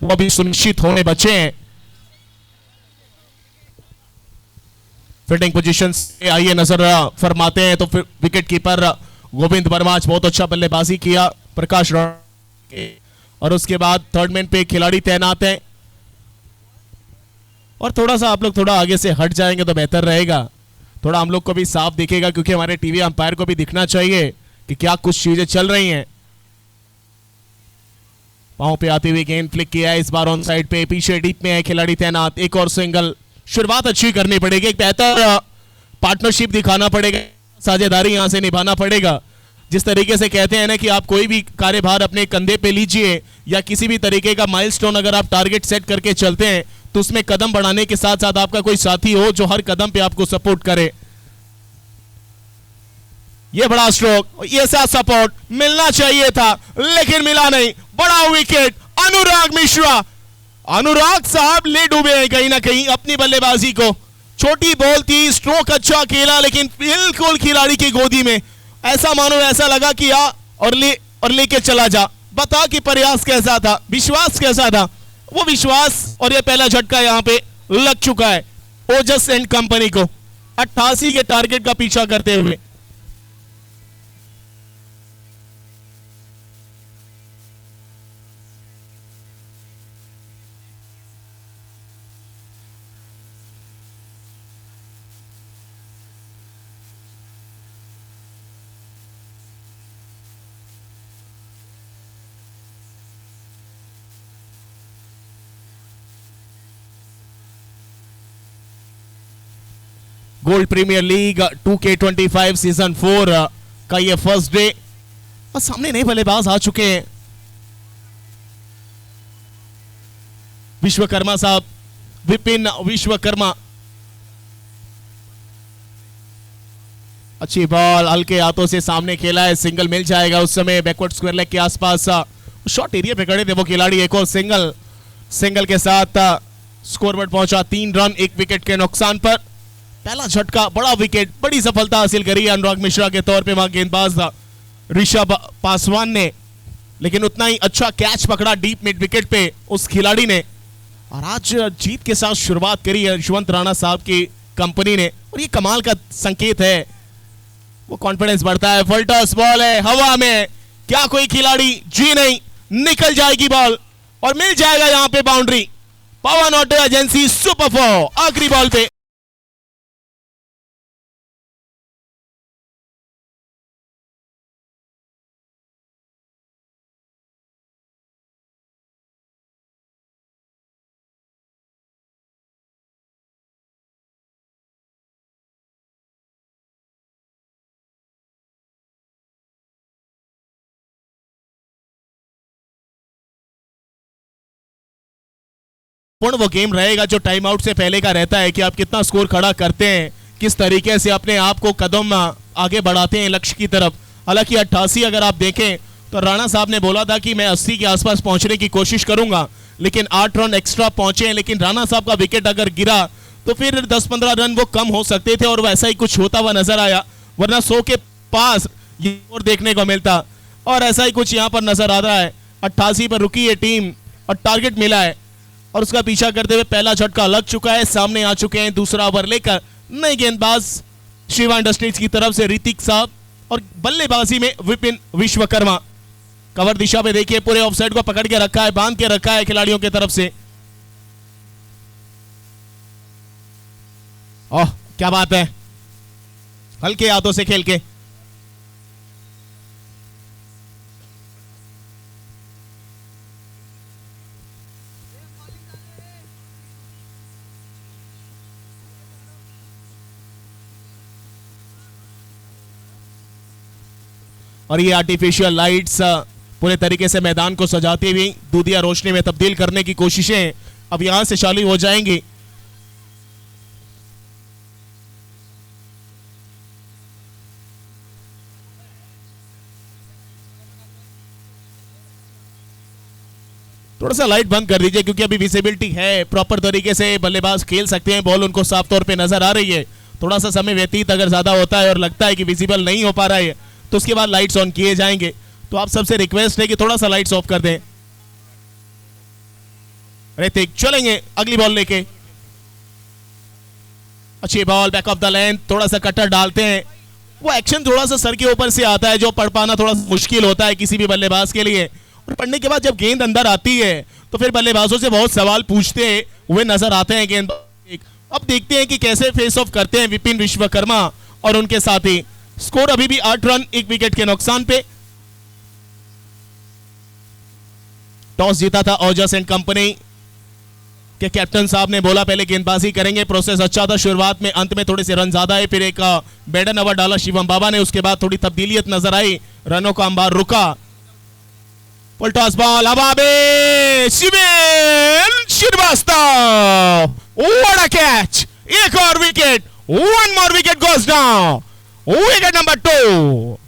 वो भी सुनिश्चित होने बचे हैं। फील्डिंग पोजीशन से आइए नजर फरमाते हैं, तो विकेट कीपर गोविंद वर्मा आज बहुत अच्छा बल्लेबाजी किया, प्रकाश और उसके बाद थर्ड मैन पे खिलाड़ी तैनात हैं। और थोड़ा सा आप लोग थोड़ा आगे से हट जाएंगे तो बेहतर रहेगा, थोड़ा हम लोग को भी साफ दिखेगा, क्योंकि हमारे टीवी अंपायर को भी दिखना चाहिए कि क्या कुछ चीजें चल रही हैं। पांव पे आती हुई गेंद फ्लिक किया है, इस बार ऑन साइड पे, पीछे डीप में है खिलाड़ी तैनात, एक और सिंगल। शुरुआत अच्छी करनी पड़ेगी, एक बेहतर पार्टनरशिप दिखाना पड़ेगा, साझेदारी यहां से निभाना पड़ेगा। जिस तरीके से कहते हैं ना कि आप कोई भी कार्यभार अपने कंधे पे लीजिए, या किसी भी तरीके का माइलस्टोन अगर आप टारगेट सेट करके चलते हैं, तो उसमें कदम बढ़ाने के साथ साथ आपका कोई साथी हो जो हर कदम पे आपको सपोर्ट करे। ये बड़ा स्ट्रोक, ये साथ सपोर्ट मिलना चाहिए था, लेकिन मिला नहीं। बड़ा विकेट अनुराग मिश्रा, अनुराग साहब ले डूबे हैं कहीं ना कहीं अपनी बल्लेबाजी को। छोटी बॉल थी, स्ट्रोक अच्छा खेला, लेकिन बिल्कुल खिलाड़ी की गोदी में, ऐसा मानो ऐसा लगा कि आ और लेके चला जा। बता कि प्रयास कैसा था, विश्वास कैसा था, वो विश्वास और ये पहला झटका यहां पे लग चुका है ओजस एंड कंपनी को, 88 के टारगेट का पीछा करते हुए। Gold premiere League 2K25 season 4 का ये फर्स्ट डे, और सामने नए बल्लेबाज आ चुके हैं। विश्वकर्मा साहब, विपिन विश्वकर्मा, अच्छी बॉल हल्के हाथों से सामने खेला है, सिंगल मिल जाएगा उस समय बैकवर्ड स्क्वायर लेग के आसपास, शॉर्ट एरिया पे खड़े थे वो खिलाड़ी। एक और सिंगल के साथ स्कोरबोर्ड पहुंचा 3 रन 1 विकेट के नुकसान पर। पहला झटका, बड़ा विकेट, बड़ी सफलता हासिल करी अनुराग मिश्रा के तौर पे वहां गेंदबाज ऋषभ पासवान ने, लेकिन उतना ही अच्छा कैच पकड़ा डीप मिड विकेट पे उस खिलाड़ी ने। और आज जीत के साथ शुरुआत करी है यशवंत राणा साहब की कंपनी ने, और ये कमाल का संकेत है, वो कॉन्फिडेंस बढ़ता है। फुलटॉस बॉल है हवा में, क्या कोई खिलाड़ी जी नहीं, निकल जाएगी बॉल और मिल जाएगा यहां पे बाउंड्री। पवन ऑटो एजेंसी सुपर 4 आखिरी बॉल पे। पूर्ण वो गेम रहेगा जो टाइम आउट से पहले का रहता है, कि आप कितना स्कोर खड़ा करते हैं, किस तरीके से अपने आप को कदम आगे बढ़ाते हैं लक्ष्य की तरफ। हालांकि 88 अगर आप देखें तो राणा साहब ने बोला था कि मैं 80 के आसपास पहुंचने की कोशिश करूंगा, लेकिन 8 रन एक्स्ट्रा पहुंचे हैं। लेकिन राणा साहब का विकेट अगर गिरा तो फिर 10-15 रन वो कम हो सकते थे, और वैसा ही कुछ होता हुआ नजर आया, वरना 100 के पास ये और देखने को मिलता, और ऐसा ही कुछ यहां पर नजर आ रहा है। 88 पर रुकी है टीम और टारगेट मिला है, और उसका पीछा करते हुए पहला झटका लग चुका है। सामने आ चुके हैं दूसरा ओवर लेकर नए गेंदबाज शिवा इंडस्ट्रीज की तरफ से ऋतिक साहब, और बल्लेबाजी में विपिन विश्वकर्मा। कवर दिशा पे देखिए, पूरे ऑफसाइड को पकड़ के रखा है, बांध के रखा है खिलाड़ियों की तरफ से। ओह क्या बात है, हल्के हाथों से खेल के। और ये आर्टिफिशियल लाइट्स पूरे तरीके से मैदान को सजाती हुई दूधिया रोशनी में तब्दील करने की कोशिशें अब यहां से चालू हो जाएंगी। थोड़ा सा लाइट बंद कर दीजिए क्योंकि अभी विजिबिलिटी है, प्रॉपर तरीके से बल्लेबाज खेल सकते हैं, बॉल उनको साफ तौर पे नजर आ रही है। थोड़ा सा समय व्यतीत अगर ज्यादा होता है और लगता है कि विजिबल नहीं हो पा रहा है तो उसके बाद लाइट्स ऑन किए जाएंगे। तो आप सबसे रिक्वेस्ट है कि थोड़ा सा लाइट्स ऑफ कर दें। ऋतिक चलेंगे अगली बॉल लेके। अच्छी ball, back of the length, थोड़ा सा कटर डालते हैं। वो एक्शन थोड़ा सा सर के ऊपर से आता है जो पढ़ पाना थोड़ा मुश्किल होता है किसी भी बल्लेबाज के लिए। और पढ़ने के बाद जब गेंद अंदर आती है तो फिर बल्लेबाजों से बहुत सवाल पूछते हुए नजर आते हैं गेंद। अब देखते हैं कि कैसे फेस ऑफ करते हैं विपिन विश्वकर्मा और उनके साथी। स्कोर अभी भी 8 रन 1 विकेट के नुकसान पे। टॉस जीता था ओजस एंड कंपनी के कैप्टन साहब ने बोला पहले गेंदबाजी करेंगे। प्रोसेस अच्छा था शुरुआत में, अंत में थोड़े से रन ज्यादा है। फिर एक बैडन ओवर डाला शिवम बाबा ने, उसके बाद थोड़ी तब्दीलियत नजर आई, रनों का अंबार रुका। फुल टॉस बॉल हवा में, शिवेन श्रीवास्तव, व्हाट अ कैच, एक और wicket, one more wicket goes down, wicket number 2।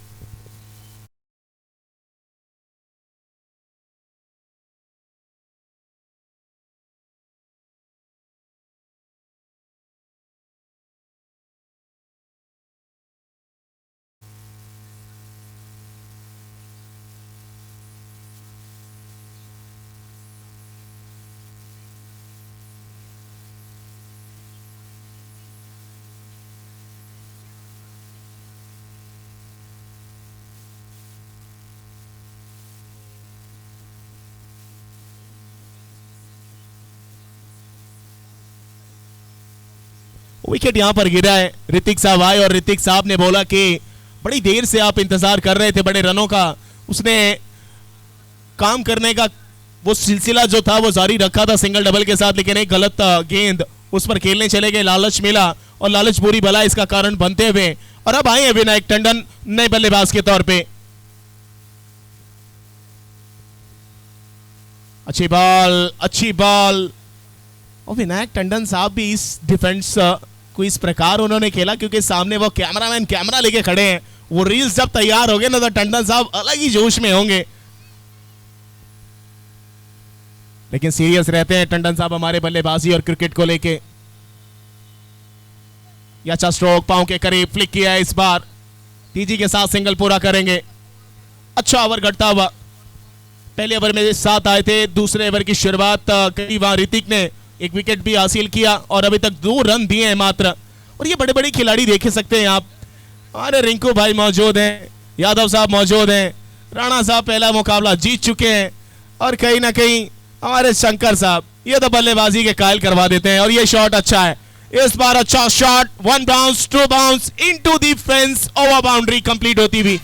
Wicket यहां पर गिरा है। ऋतिक साहब आए और ऋतिक साहब ने बोला कि बड़ी देर से आप इंतजार कर रहे थे बड़े रनों का। उसने काम करने का वो सिलसिला जो था वो जारी रखा था सिंगल डबल के साथ, लेकिन एक गलत गेंद उस पर खेलने चले गए, लालच मिला और लालच बुरी भला इसका कारण बनते हुए। और अब आए विनायक टंडन नए बल्लेबाज के तौर पे। अच्छी बॉल, अच्छी बॉल। और विनायक टंडन साहब भी इस डिफेंस को इस प्रकार उन्होंने खेला क्योंकि सामने वो कैमरामैन कैमरा लेके खड़े हैं। वो रील्स जब तैयार हो गए ना तो टंडन साहब अलग ही जोश में होंगे, लेकिन सीरियस रहते हैं टंडन साहब हमारे बल्लेबाजी और क्रिकेट को लेके। अच्छा स्ट्रोक, पांव के करीब फ्लिक किया है इस बार, टीजी के साथ सिंगल पूरा करेंगे। अच्छा ओवर घटता हुआ, पहले ओवर में 7 आए थे, दूसरे ओवर की शुरुआत करी वहां ऋतिक ने एक विकेट भी हासिल किया और अभी तक 2 रन दिए हैं मात्र। और ये बड़े बड़े खिलाड़ी देख सकते हैं आप, हमारे रिंकू भाई मौजूद हैं, यादव साहब मौजूद हैं, राणा साहब पहला मुकाबला जीत चुके हैं और कहीं ना कहीं हमारे शंकर साहब ये तो बल्लेबाजी के कायल करवा देते हैं। और ये शॉट अच्छा है इस बार, अच्छा shot, 1 bounce 2 bounce into the fence, over boundary complete होती हुई।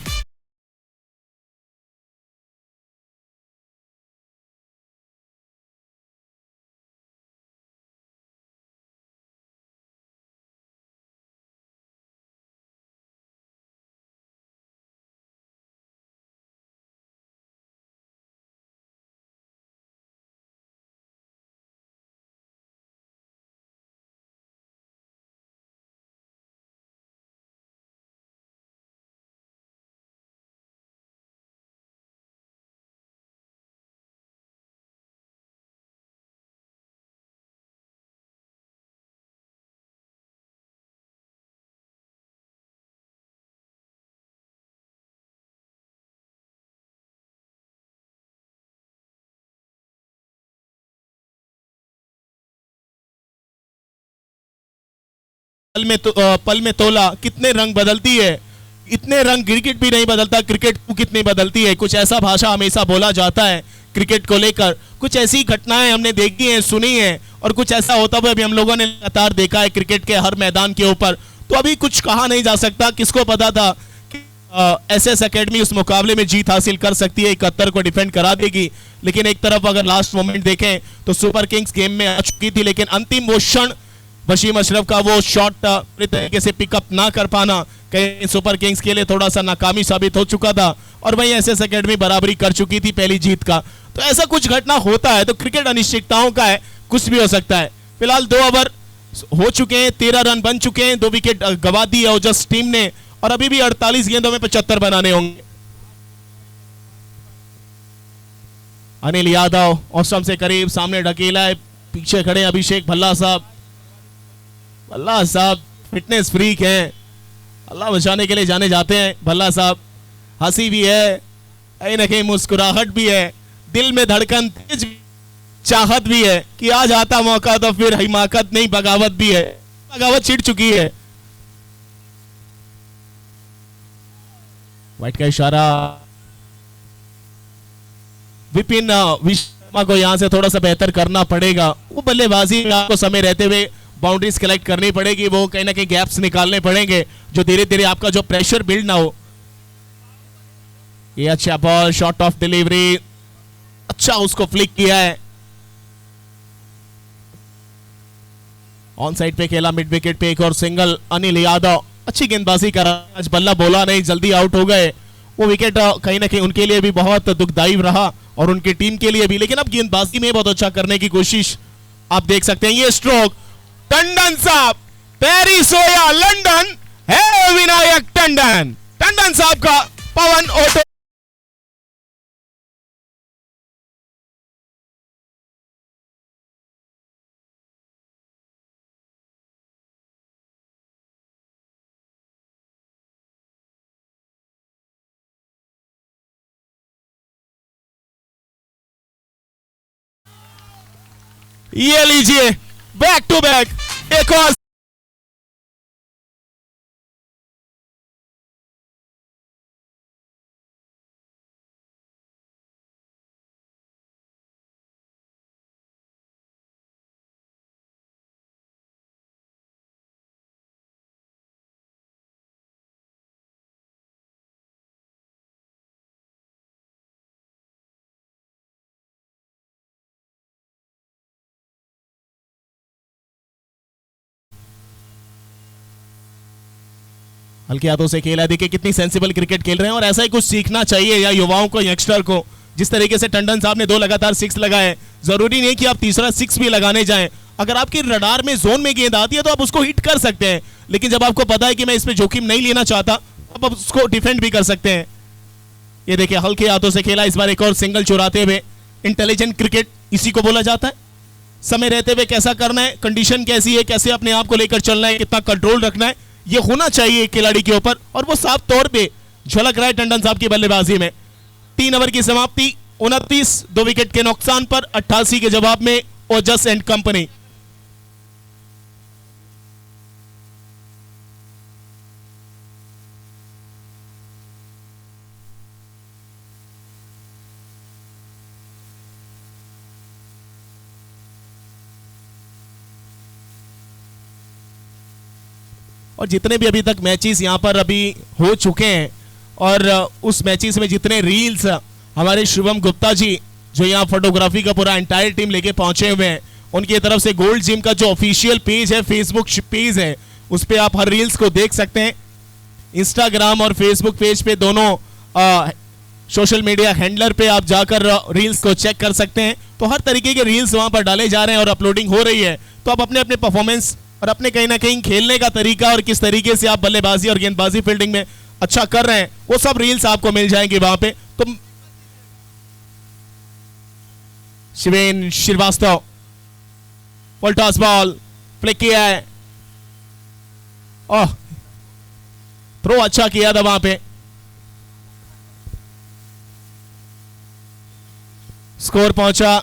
पल में तोला, कितने रंग बदलती है, इतने रंग क्रिकेट भी नहीं बदलता, क्रिकेट कितनी बदलती है। कुछ ऐसा भाषा हमेशा बोला जाता है क्रिकेट को लेकर, कुछ ऐसी घटनाएं हमने देखी हैं, सुनी हैं और कुछ ऐसा होता हुआ भी हम लोगों ने लगातार देखा है क्रिकेट के हर मैदान के ऊपर। तो अभी कुछ कहा नहीं जा सकता। किसको पता था कि एसएस एकेडमी उस मुकाबले में जीत हासिल कर सकती है, 71 को डिफेंड करा देगी। लेकिन एक तरफ अगर लास्ट मोमेंट देखें तो सुपर किंग्स गेम में आ चुकी थी, लेकिन अंतिम वो क्षण वसीम अशरफ का वो शॉट पूरी तरीके से पिकअप ना कर पाना कहीं सुपर किंग्स के लिए थोड़ा सा नाकामी साबित हो चुका था। और वहीं एसएस एकेडमी बराबरी कर चुकी थी पहली जीत का। तो ऐसा कुछ घटना होता है, तो क्रिकेट अनिश्चितताओं का है, कुछ भी हो सकता है। फिलहाल 2 ओवर हो चुके हैं, 13 रन बन चुके हैं, 2 विकेट गवा दी है ओजस टीम ने, और अभी भी 48 गेंदों में 75 बनाने होंगे। अनिल यादव ऑस्टम से करीब, सामने ढकेला है, पीछे खड़े अभिषेक भल्ला साहब। भल्ला साहब फिटनेस फ्रीक हैं, अल्लाह बचाने के लिए जाने जाते हैं भल्ला साहब। हंसी भी है, कहीं ना कहीं मुस्कुराहट भी है, दिल में धड़कन तेज, चाहत भी है कि आज आता मौका तो फिर हिमाकत नहीं बगावत भी है। बगावत छिड़ चुकी है। वाइट का इशारा, विपिन विश्वकर्मा को यहां से थोड़ा सा बेहतर करना पड़ेगा। वो बल्लेबाजी में आपको समय रहते हुए बाउंड्रीज कलेक्ट करनी पड़ेगी, वो कहीं ना कहीं गैप्स निकालने पड़ेंगे जो धीरे धीरे आपका जो प्रेशर बिल्ड ना हो। ये अच्छा बॉल, शॉर्ट ऑफ डिलीवरी, अच्छा उसको फ्लिक किया है, ऑन साइड पे खेला, मिड विकेट पे एक और सिंगल। अनिल यादव अच्छी गेंदबाजी करा, आज बल्ला बोला नहीं, जल्दी आउट हो गए। वो विकेट कहीं ना कहीं उनके लिए भी बहुत दुखदायी रहा और उनकी टीम के लिए भी, लेकिन अब गेंदबाजी में बहुत अच्छा करने की कोशिश आप देख सकते हैं। ये स्ट्रोक टंडन साहब, पेरिस हो या लंदन है विनायक टंडन, टंडन साहब का पवन ऑटो। ये लीजिए बैक टू बैक एक और। हल्के हाथों से खेला, देखिए कितनी सेंसिबल क्रिकेट खेल रहे हैं, और ऐसा ही कुछ सीखना चाहिए या युवाओं को, यंगस्टर को। जिस तरीके से टंडन साहब ने 2 लगातार 6 लगाए, जरूरी नहीं कि आप तीसरा 6 भी लगाने जाएं। अगर आपकी रडार में जोन में गेंद आती है तो आप उसको हिट कर सकते हैं, लेकिन जब आपको पता है कि मैं इसमें जोखिम नहीं लेना चाहता, अब आप उसको डिफेंड भी कर सकते हैं। ये देखिए हल्के हाथों से खेला, इस बार एक और सिंगल चुराते हुए। इंटेलिजेंट क्रिकेट इसी को बोला जाता है। समय रहते हुए कैसा करना है, कंडीशन कैसी है, कैसे अपने आप को लेकर चलना है, कितना कंट्रोल रखना है, ये होना चाहिए एक खिलाड़ी के ऊपर, और वो साफ तौर पे झलक रहा है टंडन साहब की बल्लेबाजी में। 3 ओवर की समाप्ति, 29, 2 विकेट के नुकसान पर 88 के जवाब में ओजस एंड कंपनी। और जितने भी अभी तक मैचेस यहां पर अभी हो चुके हैं, और उस मैचेस में जितने रील्स हमारे शुभम गुप्ता जी जो यहाँ फोटोग्राफी का पूरा एंटायर टीम लेके पहुंचे हुए हैं, उनकी तरफ से गोल्ड जिम का जो ऑफिशियल पेज है, फेसबुक पेज है, उस पर आप हर रील्स को देख सकते हैं। इंस्टाग्राम और फेसबुक पेज पे दोनों सोशल मीडिया हैंडलर पे आप जाकर रील्स को चेक कर सकते हैं। तो हर तरीके के रील्स वहां पर डाले जा रहे हैं और अपलोडिंग हो रही है। तो आप अपने अपने परफॉर्मेंस और अपने कहीं ना कहीं खेलने का तरीका और किस तरीके से आप बल्लेबाजी और गेंदबाजी फील्डिंग में अच्छा कर रहे हैं, वो सब रील्स आपको मिल जाएंगे वहां पे। तो Shiven Srivastava full toss ball flick किया है, ओह थ्रो अच्छा किया था वहां पे। स्कोर पहुंचा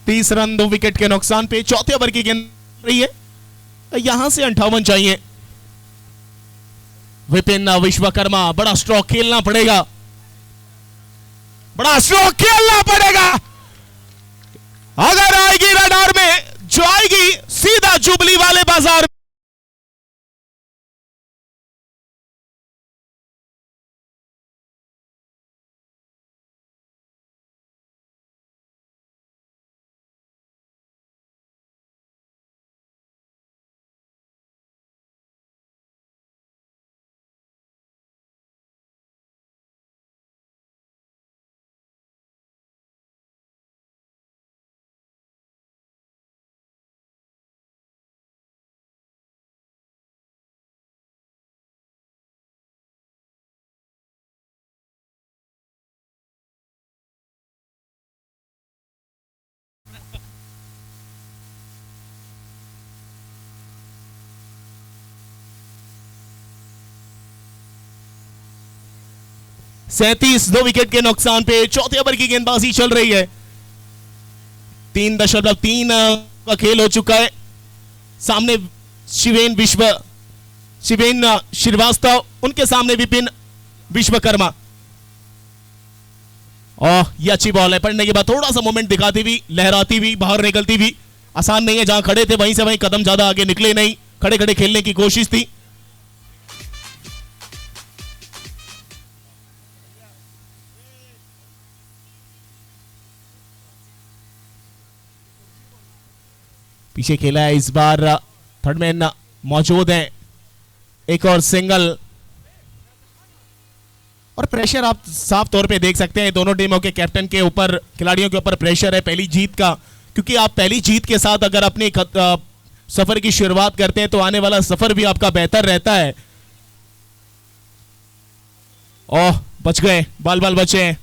30 रन 2 विकेट के नुकसान पे। चौथे ओवर की गेंद रही है, यहां से 58 चाहिए। विपिन विश्वकर्मा, बड़ा स्ट्रोक खेलना पड़ेगा, बड़ा स्ट्रोक खेलना पड़ेगा। अगर आएगी रडार में, जो आएगी सीधा जुबली वाले बाजार 37 2 विकेट के नुकसान पे चौथे ओवर की गेंदबाजी चल रही है। 3.3 का खेल हो चुका है। सामने शिवेन श्रीवास्तव, उनके सामने विपिन विश्वकर्मा। ये अच्छी बॉल है, पढ़ने के बाद थोड़ा सा मोमेंट दिखाती हुई, लहराती हुई, बाहर निकलती हुई। आसान नहीं है, जहां खड़े थे वहीं से वहीं कदम ज्यादा आगे निकले नहीं, खड़े खड़े खेलने की कोशिश थी। पीछे खेला है इस बार, थर्ड मैन मौजूद है, एक और सिंगल। और प्रेशर आप साफ तौर पे देख सकते हैं दोनों टीमों के कैप्टन के ऊपर, खिलाड़ियों के ऊपर प्रेशर है पहली जीत का, क्योंकि आप पहली जीत के साथ अगर अपनी सफर की शुरुआत करते हैं तो आने वाला सफर भी आपका बेहतर रहता है। ओह, बच गए, बाल बाल बचे हैं।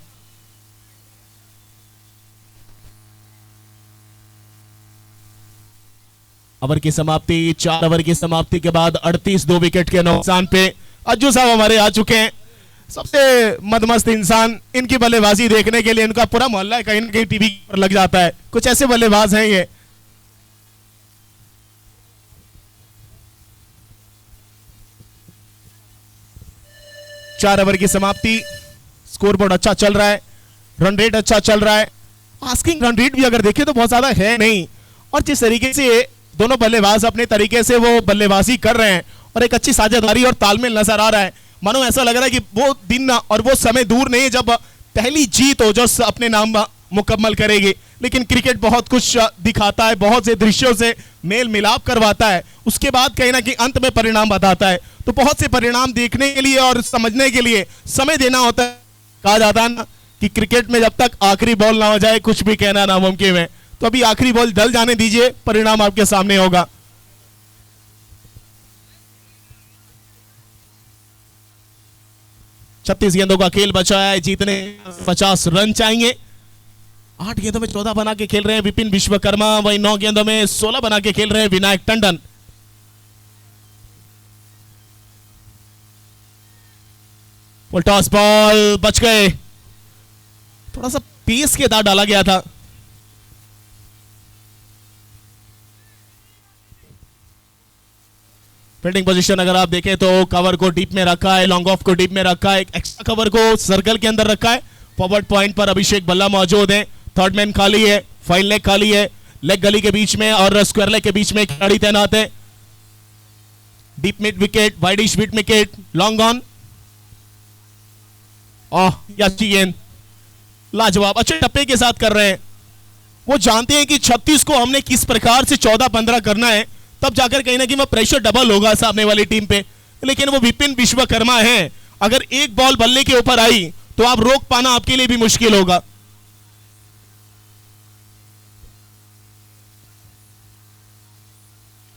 ओवर की समाप्ति, 4 ओवर की समाप्ति के बाद 38 2 विकेट के नुकसान पे अज्जू साहब हमारे आ चुके हैं। सबसे मदमस्त इंसान, इनकी बल्लेबाजी देखने के लिए इनका पूरा मोहल्ला कहीं ना कहीं टीवी पर लग जाता है। कुछ ऐसे बल्लेबाज हैं ये। चार ओवर की समाप्ति, स्कोरबोर्ड अच्छा चल रहा है, रन रेट अच्छा चल रहा है। आस्किंग रन रेट भी अगर देखें तो बहुत ज्यादा है नहीं, और जिस तरीके से दोनों बल्लेबाज अपने तरीके से वो बल्लेबाजी कर रहे हैं और एक अच्छी साझेदारी और तालमेल नजर आ रहा है, मानो ऐसा लग रहा है कि वो दिन और वो समय दूर नहीं है जब पहली जीत ओजस अपने नाम मुकम्मल करेगी। लेकिन क्रिकेट बहुत कुछ दिखाता है, बहुत से दृश्यों से मेल मिलाप करवाता है, उसके बाद कहीं ना कहीं अंत में परिणाम बताता है। तो बहुत से परिणाम देखने के लिए और समझने के लिए समय देना होता है। कहा जाता है ना कि क्रिकेट में जब तक आखिरी बॉल ना हो जाए कुछ भी कहना नामुमकिन है। तो अभी आखिरी बॉल डल जाने दीजिए, परिणाम आपके सामने होगा। 36 गेंदों का खेल बचा है, जीतने 50 रन चाहिए। 8 गेंदों में 14 बना के खेल रहे हैं विपिन विश्वकर्मा, वहीं 9 गेंदों में 16 बना के खेल रहे हैं Vinayak Tandon. Full toss ball, बच गए, थोड़ा सा पेस के साथ डाला गया था। फील्डिंग पोजीशन अगर आप देखें तो कवर को डीप में रखा है, लॉन्ग ऑफ को डीप में रखा है, एक्स्ट्रा कवर को सर्कल के अंदर रखा है। फॉरवर्ड पॉइंट पर अभिषेक बल्ला मौजूद है, थर्ड मैन खाली है, फाइन लेग खाली है, लेग गली के बीच में और स्क्वायर लेग के बीच में खिलाड़ी तैनात है। Deep mid wicket, widish mid wicket, long on. अच्छी गेंद, लाजवाब, अच्छे टप्पे के साथ कर रहे हैं। वो जानते हैं कि 36 को हमने किस प्रकार से 14-15 करना है, तब जाकर कहीं ना कहीं वो प्रेशर डबल होगा सामने वाली टीम पे। लेकिन वो विपिन विश्वकर्मा है, अगर एक बॉल बल्ले के ऊपर आई तो आप रोक पाना आपके लिए भी मुश्किल होगा।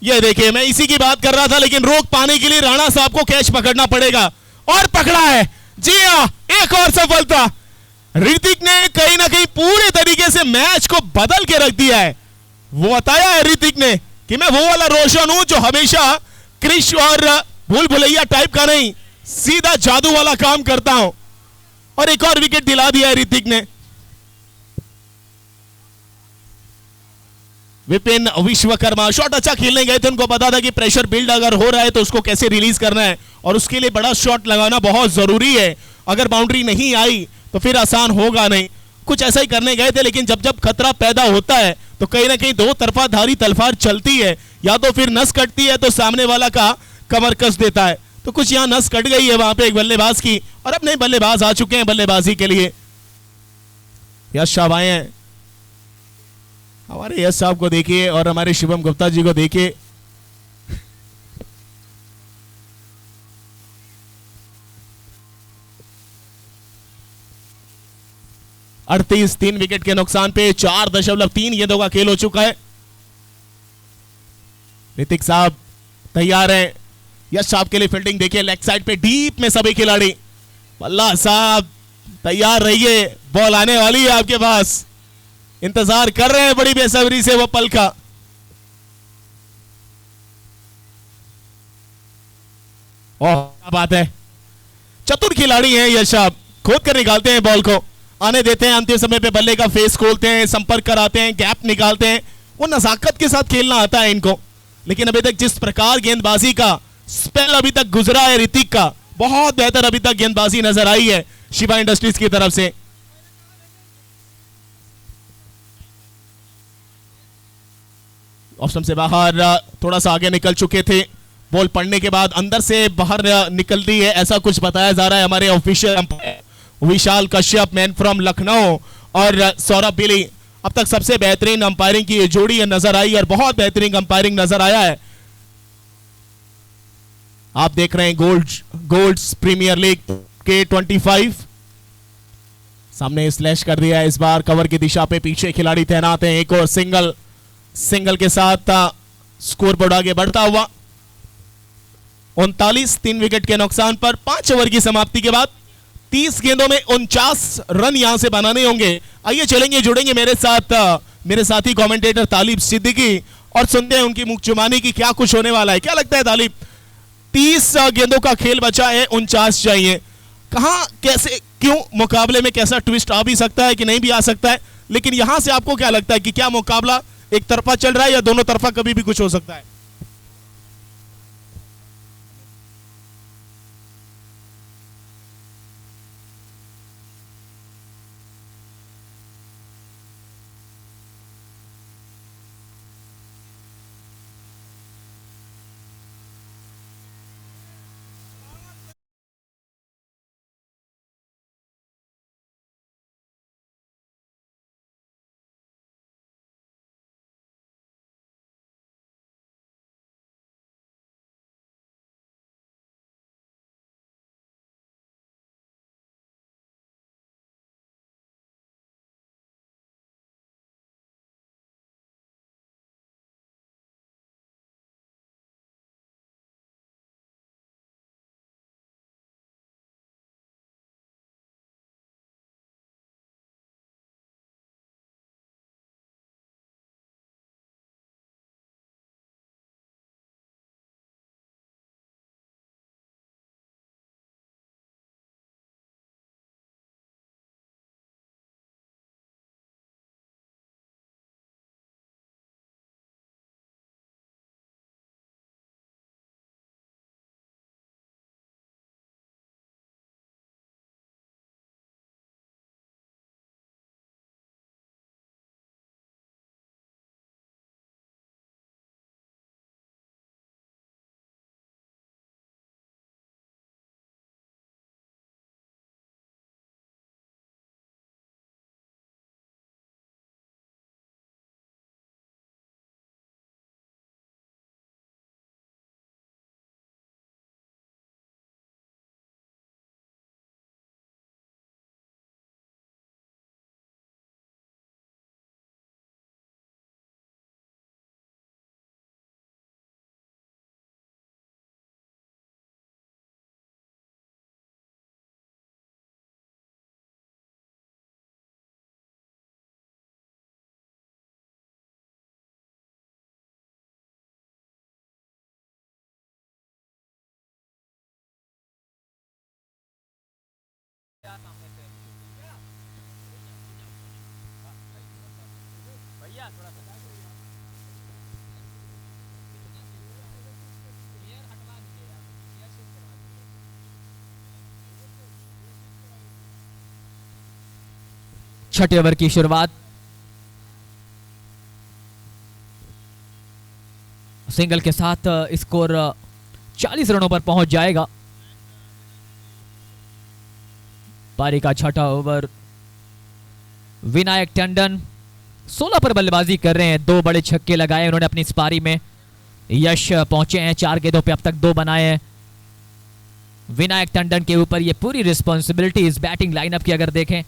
ये देखिए, मैं इसी की बात कर रहा था, लेकिन रोक पाने के लिए राणा साहब को कैच पकड़ना पड़ेगा, और पकड़ा है। जी हां, एक और सफलता। ऋतिक ने कहीं ना कहीं पूरे तरीके से मैच को बदल के रख दिया है। वो बताया है ऋतिक ने कि मैं वो वाला रोशन हूं जो हमेशा क्रिश और भूल भुलैया टाइप का नहीं, सीधा जादू वाला काम करता हूं। और एक और विकेट दिला दिया है ऋतिक ने। विपिन विश्वकर्मा शॉट अच्छा खेलने गए थे, उनको पता था कि प्रेशर बिल्ड अगर हो रहा है तो उसको कैसे रिलीज करना है, और उसके लिए बड़ा शॉट लगाना बहुत जरूरी है। अगर बाउंड्री नहीं आई तो फिर आसान होगा नहीं। कुछ ऐसा ही करने गए थे, लेकिन जब जब खतरा पैदा होता है तो कहीं ना कहीं दो तरफा धारी तलवार चलती है, या तो फिर नस कटती है तो सामने वाला का कमर कस देता है। तो कुछ यहां नस कट गई है वहां पे एक बल्लेबाज की, और अब नए बल्लेबाज आ चुके हैं बल्लेबाजी के लिए। यश साहब आए हैं, हमारे यश साहब को देखिए और हमारे शिवम गुप्ता जी को देखिए। अड़तीस 3 विकेट के नुकसान पे 4.3 गेंदों का खेल हो चुका है। ऋतिक साहब तैयार हैं, यश साहब के लिए फील्डिंग देखिए, लेग साइड पे डीप में सभी खिलाड़ी। बल्ला साहब तैयार रहिए, बॉल आने वाली है आपके पास, इंतजार कर रहे हैं बड़ी बेसब्री से वो पल का। क्या बात है, चतुर खिलाड़ी हैं यश साहब, खोद कर निकालते हैं बॉल को, आने देते हैं, अंतिम समय पे बल्ले का फेस खोलते हैं, संपर्क कराते हैं, गैप निकालते हैं। वो नजाकत के साथ खेलना आता है इनको। लेकिन अभी तक जिस प्रकार गेंदबाजी का स्पेल अभी तक गुजरा है ऋतिक का, बहुत बेहतर अभी तक गेंदबाजी नजर आई है शिवा इंडस्ट्रीज की तरफ से। ऑप्शन से बाहर, थोड़ा सा आगे निकल चुके थे, बॉल पड़ने के बाद अंदर से बाहर निकल दी है, ऐसा कुछ बताया जा रहा है हमारे official umpire Vishal Kashyap, man from Lucknow, और सौरभ बिली। अब तक सबसे बेहतरीन अंपायरिंग की जोड़ी नजर आई और बहुत बेहतरीन अंपायरिंग नजर आया है। आप देख रहे हैं गोल्ड प्रीमियर लीग के 25 सामने स्लैश कर दिया है इस बार, कवर की दिशा पे पीछे खिलाड़ी तैनात हैं। एक और सिंगल के साथ स्कोर बोर्ड आगे बढ़ता हुआ 39, 3 विकेट के नुकसान पर 5 ओवर की समाप्ति के बाद 30 गेंदों में 49 रन यहां से बनाने होंगे। आइए चलेंगे, जुड़ेंगे मेरे साथी कमेंटेटर तालिब सिद्दीकी और सुनते हैं उनकी मुखजुबानी की क्या कुछ होने वाला है। क्या लगता है तालिब, 30 गेंदों का खेल बचा है, 49 चाहिए, कहां कैसे क्यों मुकाबले में कैसा ट्विस्ट आ भी सकता है कि नहीं भी आ सकता है, लेकिन यहां से आपको क्या लगता है कि क्या मुकाबला एक तरफा चल रहा है या दोनों तरफा कभी भी कुछ हो सकता है? छठे ओवर की शुरुआत, सिंगल के साथ स्कोर 40 रनों पर पहुंच जाएगा। पारी का छठा ओवर, विनायक टंडन 16 पर बल्लेबाजी कर रहे हैं, 2 बड़े छक्के लगाए उन्होंने अपनी इस पारी में, यश पहुंचे हैं, 4 गेंदों पे अब तक 2 बनाए हैं। विनायक टंडन के ऊपर ये पूरी रिस्पॉन्सिबिलिटी इस बैटिंग लाइनअप की अगर देखें,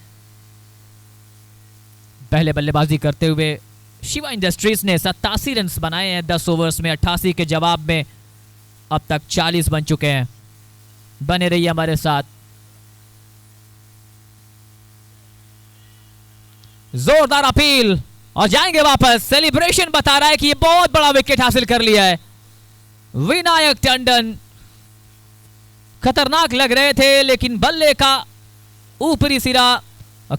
पहले बल्लेबाजी करते हुए शिवा इंडस्ट्रीज ने 87 रन बनाए हैं 10 ओवर्स में, 88 के जवाब में अब तक 40 बन चुके हैं। बने रहिए हमारे साथ। जोरदार अपील और जाएंगे वापस। सेलिब्रेशन बता रहा है कि ये बहुत बड़ा विकेट हासिल कर लिया है। विनायक टंडन खतरनाक लग रहे थे, लेकिन बल्ले का ऊपरी सिरा,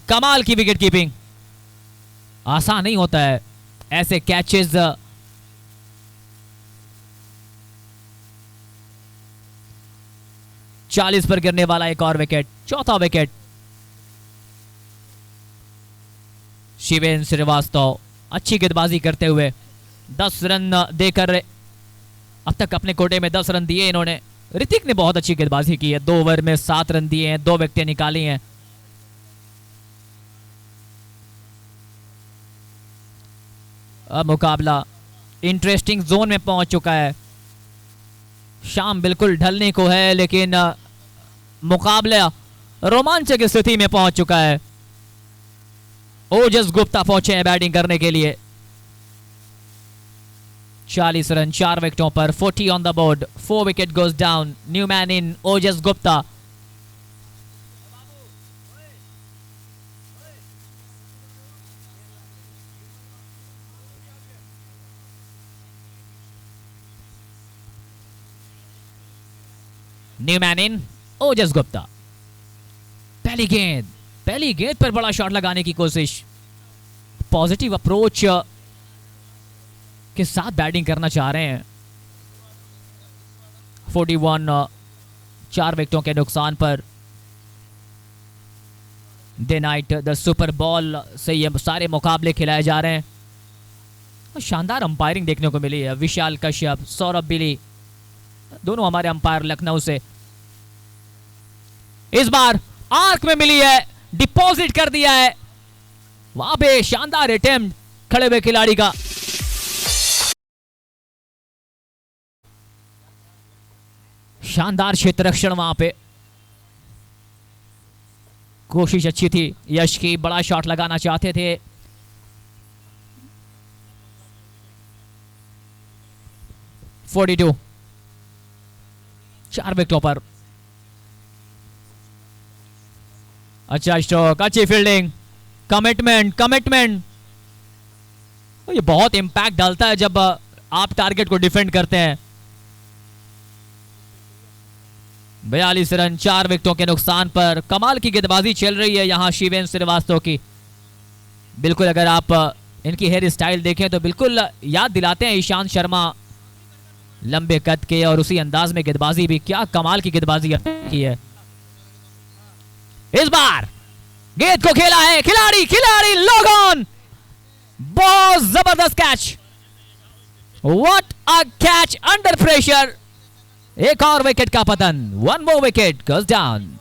कमाल की विकेट कीपिंग। आसान नहीं होता है ऐसे कैचेस। 40 पर गिरने वाला एक और विकेट, चौथा विकेट। शिवेन श्रीवास्तव अच्छी गेंदबाजी करते हुए 10 रन देकर अब तक अपने कोटे में 10 रन दिए इन्होंने। ऋतिक ने बहुत अच्छी गेंदबाजी की है, 2 ओवर में 7 रन दिए हैं, 2 विकेटें निकाली हैं। अब मुकाबला इंटरेस्टिंग जोन में पहुंच चुका है। शाम बिल्कुल ढलने को है, लेकिन मुकाबला रोमांचक स्थिति में पहुंच चुका है। ओजस गुप्ता पहुंचे हैं बैटिंग करने के लिए। 40 रन 4 विकेटों पर, 40 on the board, 4 wicket goes down. New man in Ojas Gupta. New man in Ojas Gupta. पहली गेंद पर बड़ा शॉट लगाने की कोशिश। पॉजिटिव अप्रोच के साथ बैटिंग करना चाह रहे हैं। 41 4 विकेटों के नुकसान per day night the super ball से ये सारे मुकाबले खिलाए जा रहे हैं। शानदार अंपायरिंग देखने को मिली है। विशाल कश्यप, सौरभ बिली, दोनों हमारे अंपायर लखनऊ से। इस बार आर्क में मिली है, डिपॉजिट कर दिया है। वहां पे शानदार अटेम्प्ट खड़े हुए खिलाड़ी का। शानदार क्षेत्र रक्षण वहां पे, कोशिश अच्छी थी यश की, बड़ा शॉट लगाना चाहते थे। (42) 4 विकेटों पर। अच्छा स्ट्रोक, अच्छी फील्डिंग, कमिटमेंट। तो ये बहुत इंपैक्ट डालता है जब आप टारगेट को डिफेंड करते हैं। 42 रन 4 विकेटों के नुकसान पर। कमाल की गेंदबाजी चल रही है यहां शिवेन श्रीवास्तव की। बिल्कुल अगर आप इनकी हेयर स्टाइल देखें तो बिल्कुल याद दिलाते हैं ईशांत शर्मा। लंबे कद के और उसी अंदाज में गेंदबाजी भी, क्या कमाल की गेंदबाजी की है। इस बार गेंद को खेला है खिलाड़ी लॉग ऑन। बहुत जबरदस्त catch, what a catch under pressure. एक और विकेट का पतन, 1 मोर विकेट गोज डाउन।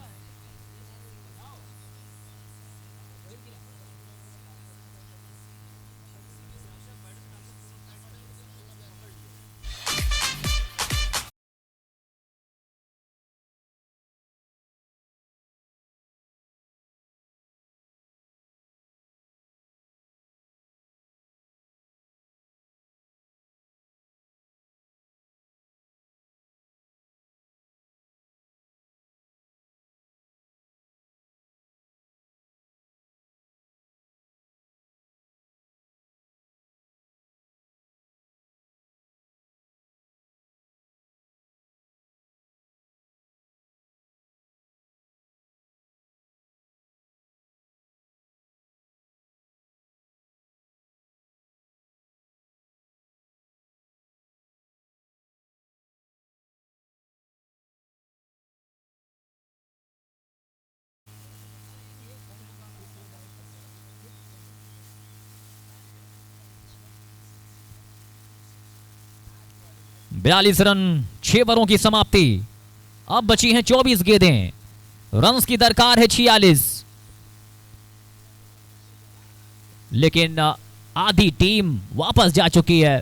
बयालीस रन 6 ओवरों की समाप्ति। अब बची हैं 24 गेंदें, रन्स की दरकार है 46। लेकिन आधी टीम वापस जा चुकी है।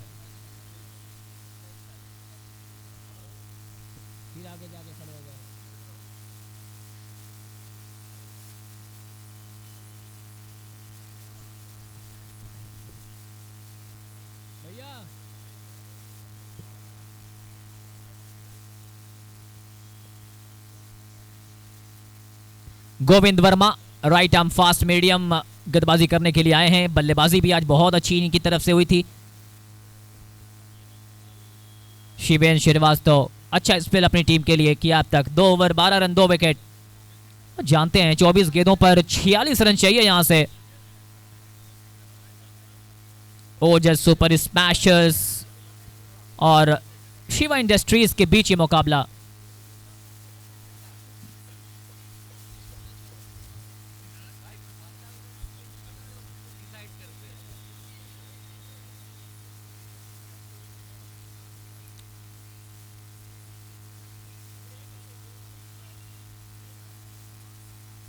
Govind Verma right arm fast medium गेंदबाजी करने के लिए आए हैं। बल्लेबाजी भी आज बहुत अच्छी इनकी तरफ से हुई थी। शिवेन श्रीवास्तव अच्छा स्पेल अपनी टीम के लिए किया अब तक। 2 ओवर 12 रन 2 विकेट। जानते हैं 24 गेंदों पर 46 रन चाहिए यहां से। ओजस सुपर स्मैशर्स और शिवा इंडस्ट्रीज के बीच ये मुकाबला।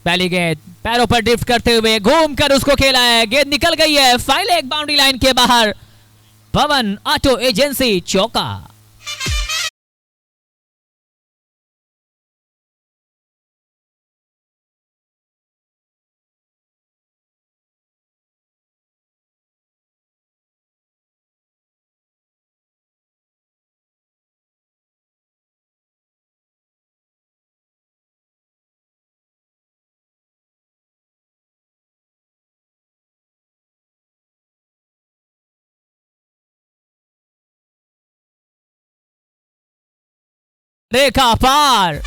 पहली गेंद पैरों पर ड्रिफ्ट करते हुए घूमकर उसको खेला है, गेंद निकल गई है, फाइल एक बाउंड्री लाइन के बाहर। पवन ऑटो एजेंसी चौका। रेखा पार।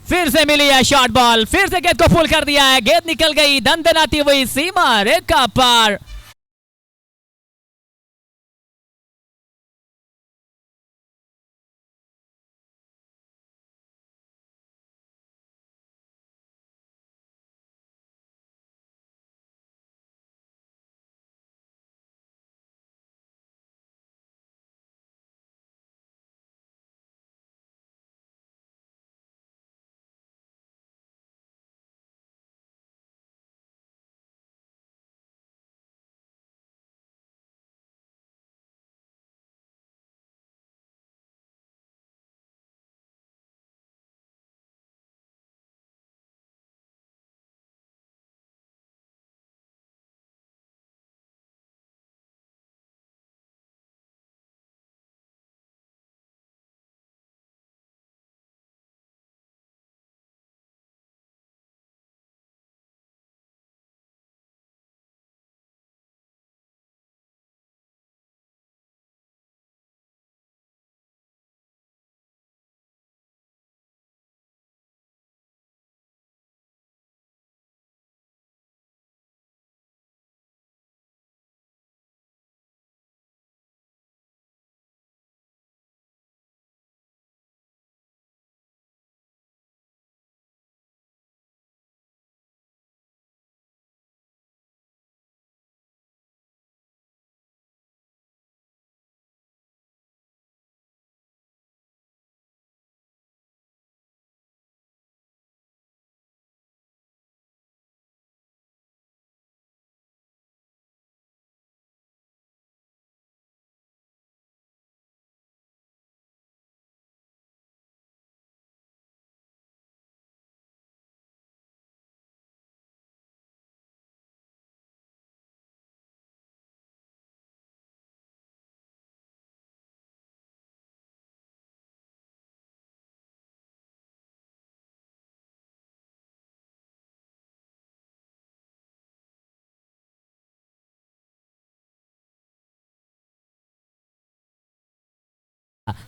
फिर से मिली है शॉर्ट बॉल, फिर से गेंद को पुल कर दिया है, गेंद निकल गई दंदनाती हुई सीमा रेखा पार।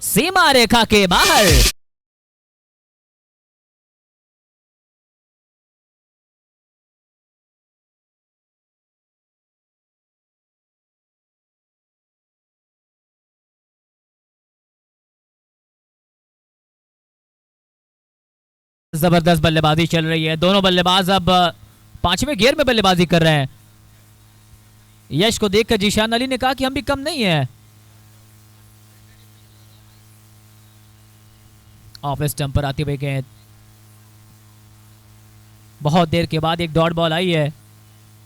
सीमा रेखा के बाहर। जबरदस्त बल्लेबाजी चल रही है। दोनों बल्लेबाज अब पांचवें गियर में बल्लेबाजी कर रहे हैं। यश को देखकर जीशान अली ने कहा कि हम भी कम नहीं है। ऑफ स्टंप पर आती हुई गेंद, बहुत देर के बाद एक डॉट बॉल आई है।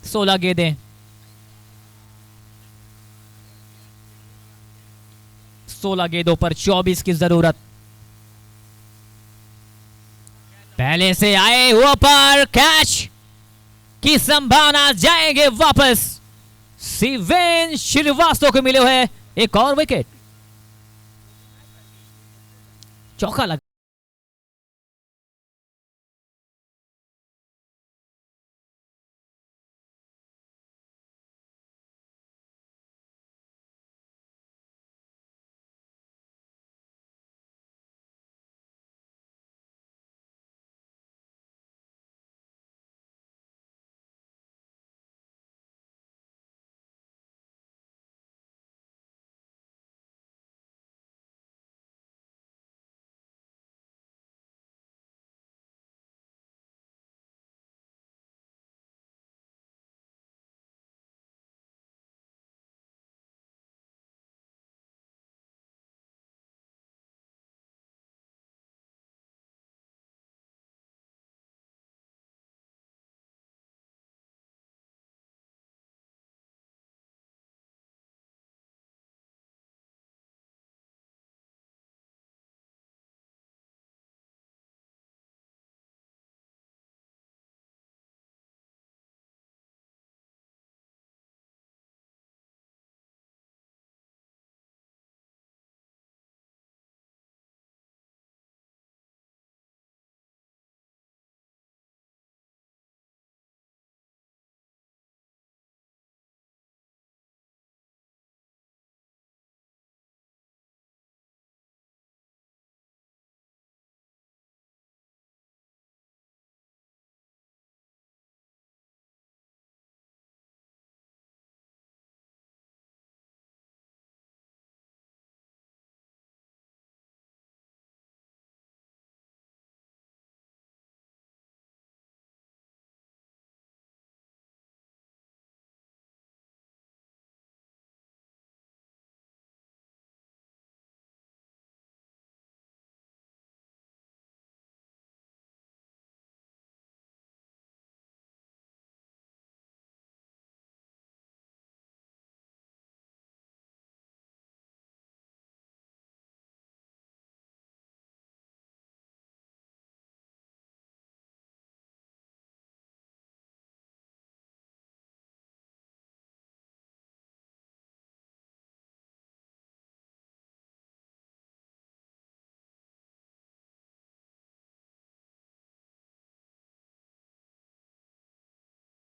16 गेंदें, 16 गेंदों पर 24 की जरूरत। पहले से आए हुआ पर कैच की संभावना, जाएंगे वापस। शिवेन श्रीवास्तव को मिले हुए एक और विकेट। चौका लगा।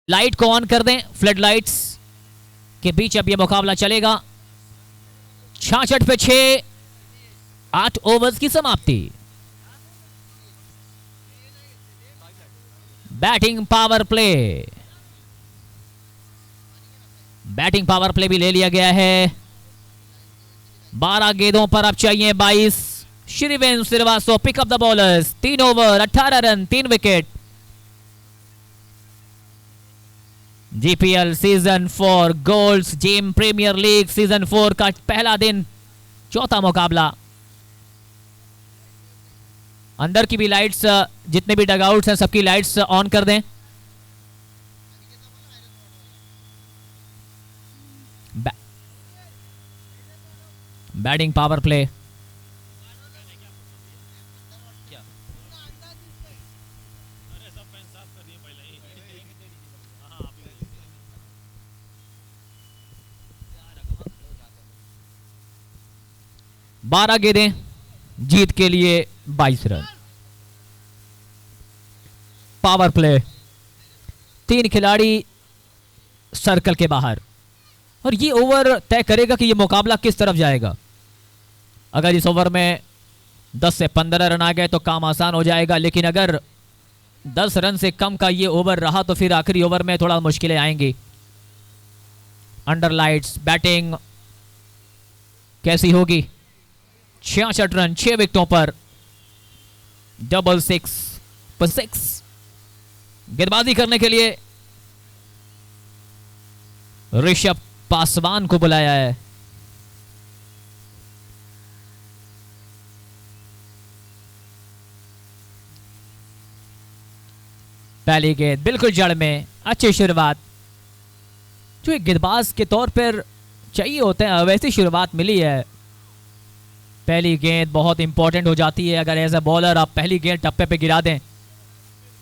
लाइट को ऑन कर दें। फ्लड लाइट्स के बीच अब यह मुकाबला चलेगा। 66 पे 6, 8 ओवर्स की समाप्ति। Batting power play, batting power play भी ले लिया गया है। 12 गेंदों पर अब चाहिए 22। Shiven Srivastava pick up the bowlers. 3 over 18 run 3 wicket. GPL season 4 Gold's gym premiere league season 4 का पहला दिन, चौथा मुकाबला। अंदर की भी लाइट्स, जितने भी डगआउट्स हैं सबकी लाइट्स ऑन कर दें। बैटिंग पावर प्ले, बारह गेंदें, जीत के लिए 22 रन। पावर प्ले, 3 खिलाड़ी सर्कल के बाहर, और ये ओवर तय करेगा कि ये मुकाबला किस तरफ जाएगा। अगर इस ओवर में 10 से 15 रन आ गए तो काम आसान हो जाएगा, लेकिन अगर 10 रन से कम का ये ओवर रहा तो फिर आखिरी ओवर में थोड़ा मुश्किलें आएंगी। अंडर लाइट्स बैटिंग कैसी होगी? 66 रन 6 विकेटों पर, डबल 6 पर 6। गेंदबाजी करने के लिए ऋषभ पासवान को बुलाया है। पहली गेंद बिल्कुल जड़ में, अच्छी शुरुआत जो एक गेंदबाज के तौर पर चाहिए होते हैं वैसी शुरुआत मिली है। पहली गेंद बहुत इंपॉर्टेंट हो जाती है अगर एज ए बॉलर आप पहली गेंद टप्पे पे गिरा दें।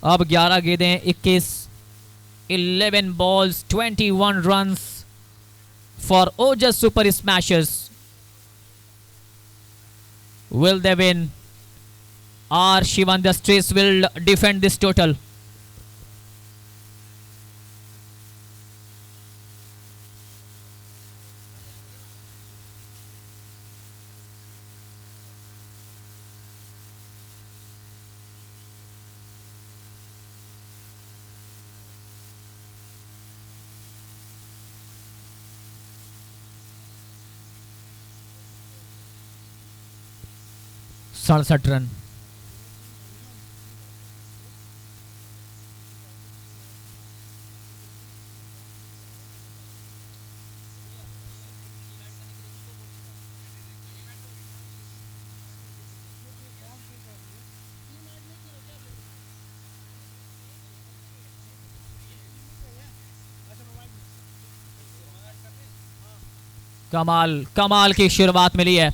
अब 11 गेंदें 11 balls 21 runs for Ojas Super Smashers. Will they win? Or Shivan Dastris will defend this total? सड़सठ रन। कमाल कमाल की शुरुआत मिली है।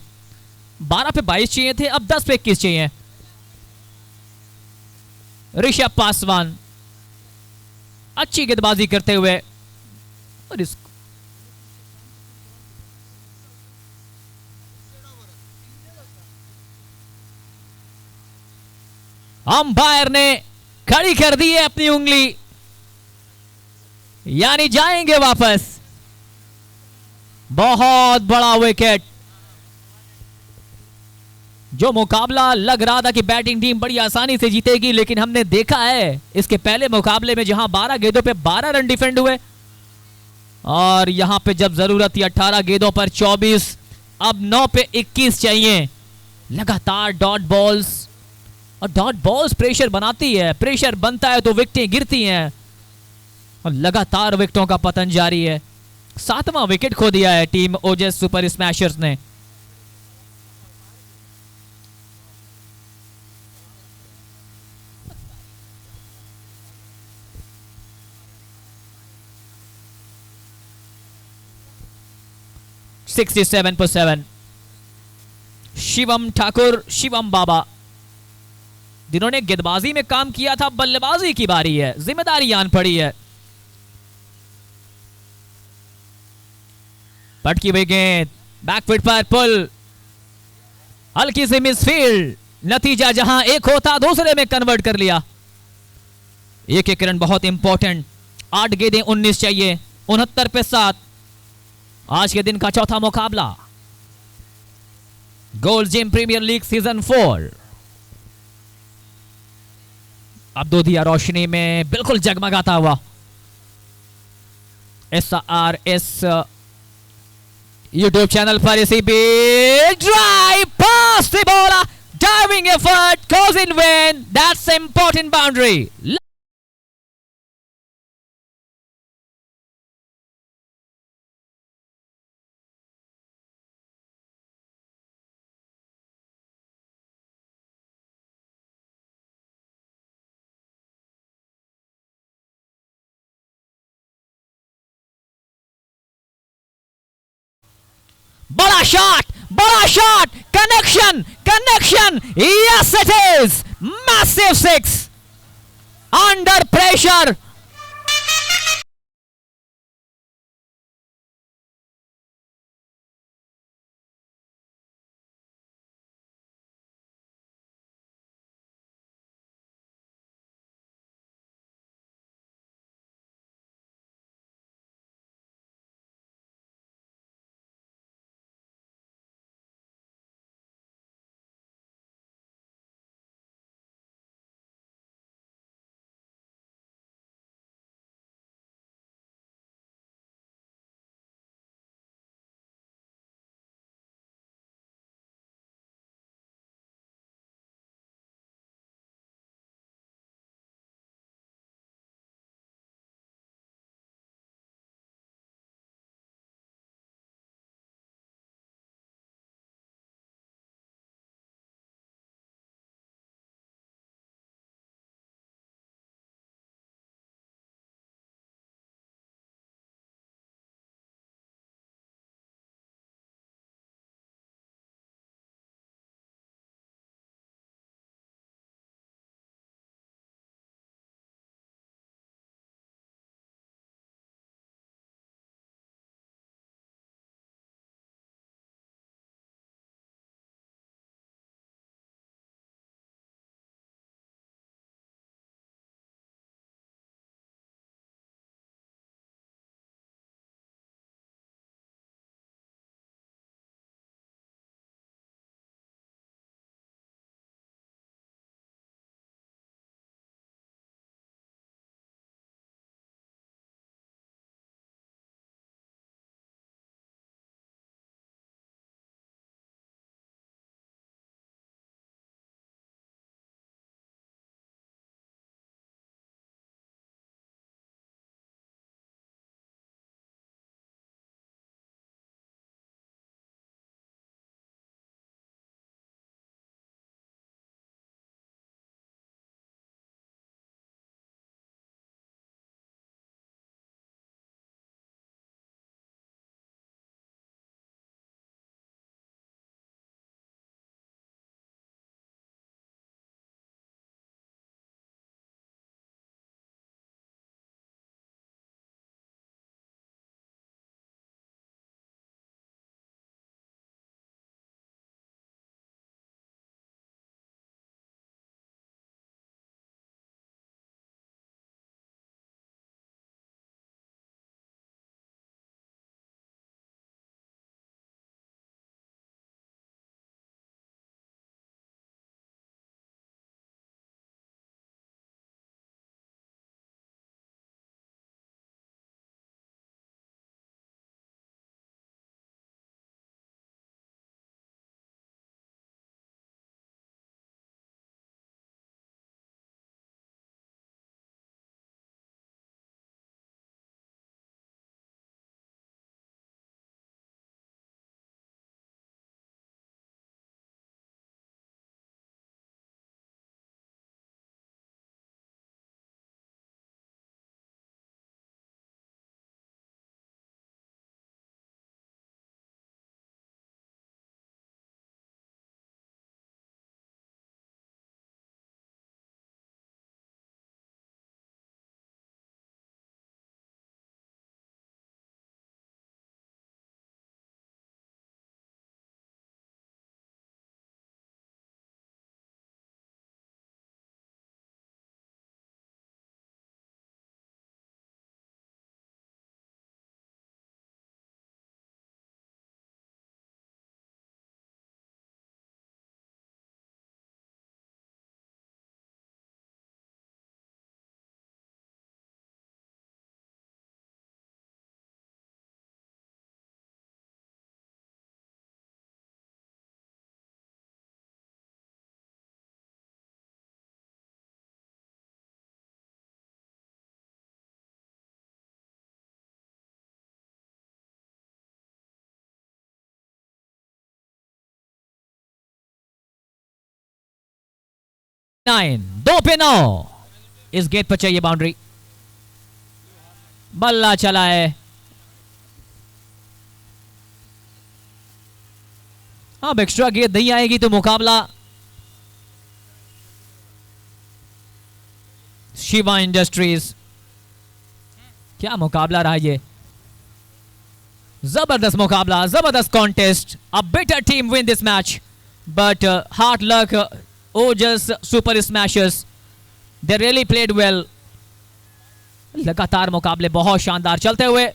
12 पे 22 चाहिए थे, अब 10 पे 21 चाहिए। ऋषभ पासवान अच्छी गेंदबाजी करते हुए और इस अंपायर ने खड़ी कर दी है अपनी उंगली, यानी जाएंगे वापस। बहुत बड़ा विकेट। जो मुकाबला लग रहा था कि बैटिंग टीम बड़ी आसानी से जीतेगी, लेकिन हमने देखा है इसके पहले मुकाबले में जहां 12 गेंदों पे 12 रन डिफेंड हुए और यहां पे जब जरूरत थी 18 गेंदों पर 24, अब 9 पे 21 चाहिए। लगातार डॉट बॉल्स, और डॉट बॉल्स प्रेशर बनाती है, प्रेशर बनता है तो विकेटें गिरती हैं और लगातार विकेटों का पतन जारी है। 7वां विकेट खो दिया है टीम ओजस सुपर स्मैशर्स ने। $67 पर 7। शिवम ठाकुर, शिवम बाबा जिन्होंने गेंदबाजी में काम किया था, बल्लेबाजी की बारी है, जिम्मेदारी आन पड़ी है। पटकी हुई गेंद बैकफुट पर पुल, हल्की सी मिसफील्ड, नतीजा जहां एक होता दूसरे में कन्वर्ट कर लिया। एक एक रन बहुत इंपॉर्टेंट। 8 गेंदें 19 चाहिए, 69 पे 7। आज के दिन का चौथा मुकाबला Gold Gym premiere league season 4। अब दो दिया रोशनी में बिल्कुल जगमगाता हुआ SRS यूट्यूब चैनल पर इसी बीच drive pass the ball, diving effort goes in vain. That's important boundary. बड़ा shot, connection, yes it is massive 6 under pressure. 9 2 पे 9 इस गेंद पर चाहिए बाउंड्री। बल्ला चला है। अब एक्स्ट्रा गेंद नहीं आएगी तो मुकाबला शिवा इंडस्ट्रीज। क्या मुकाबला रहा ये, जबरदस्त मुकाबला, जबरदस्त contest. A better team win this match but hard luck Ojas super smashers, they really played well. लगातार मुकाबले बहुत शानदार चलते हुए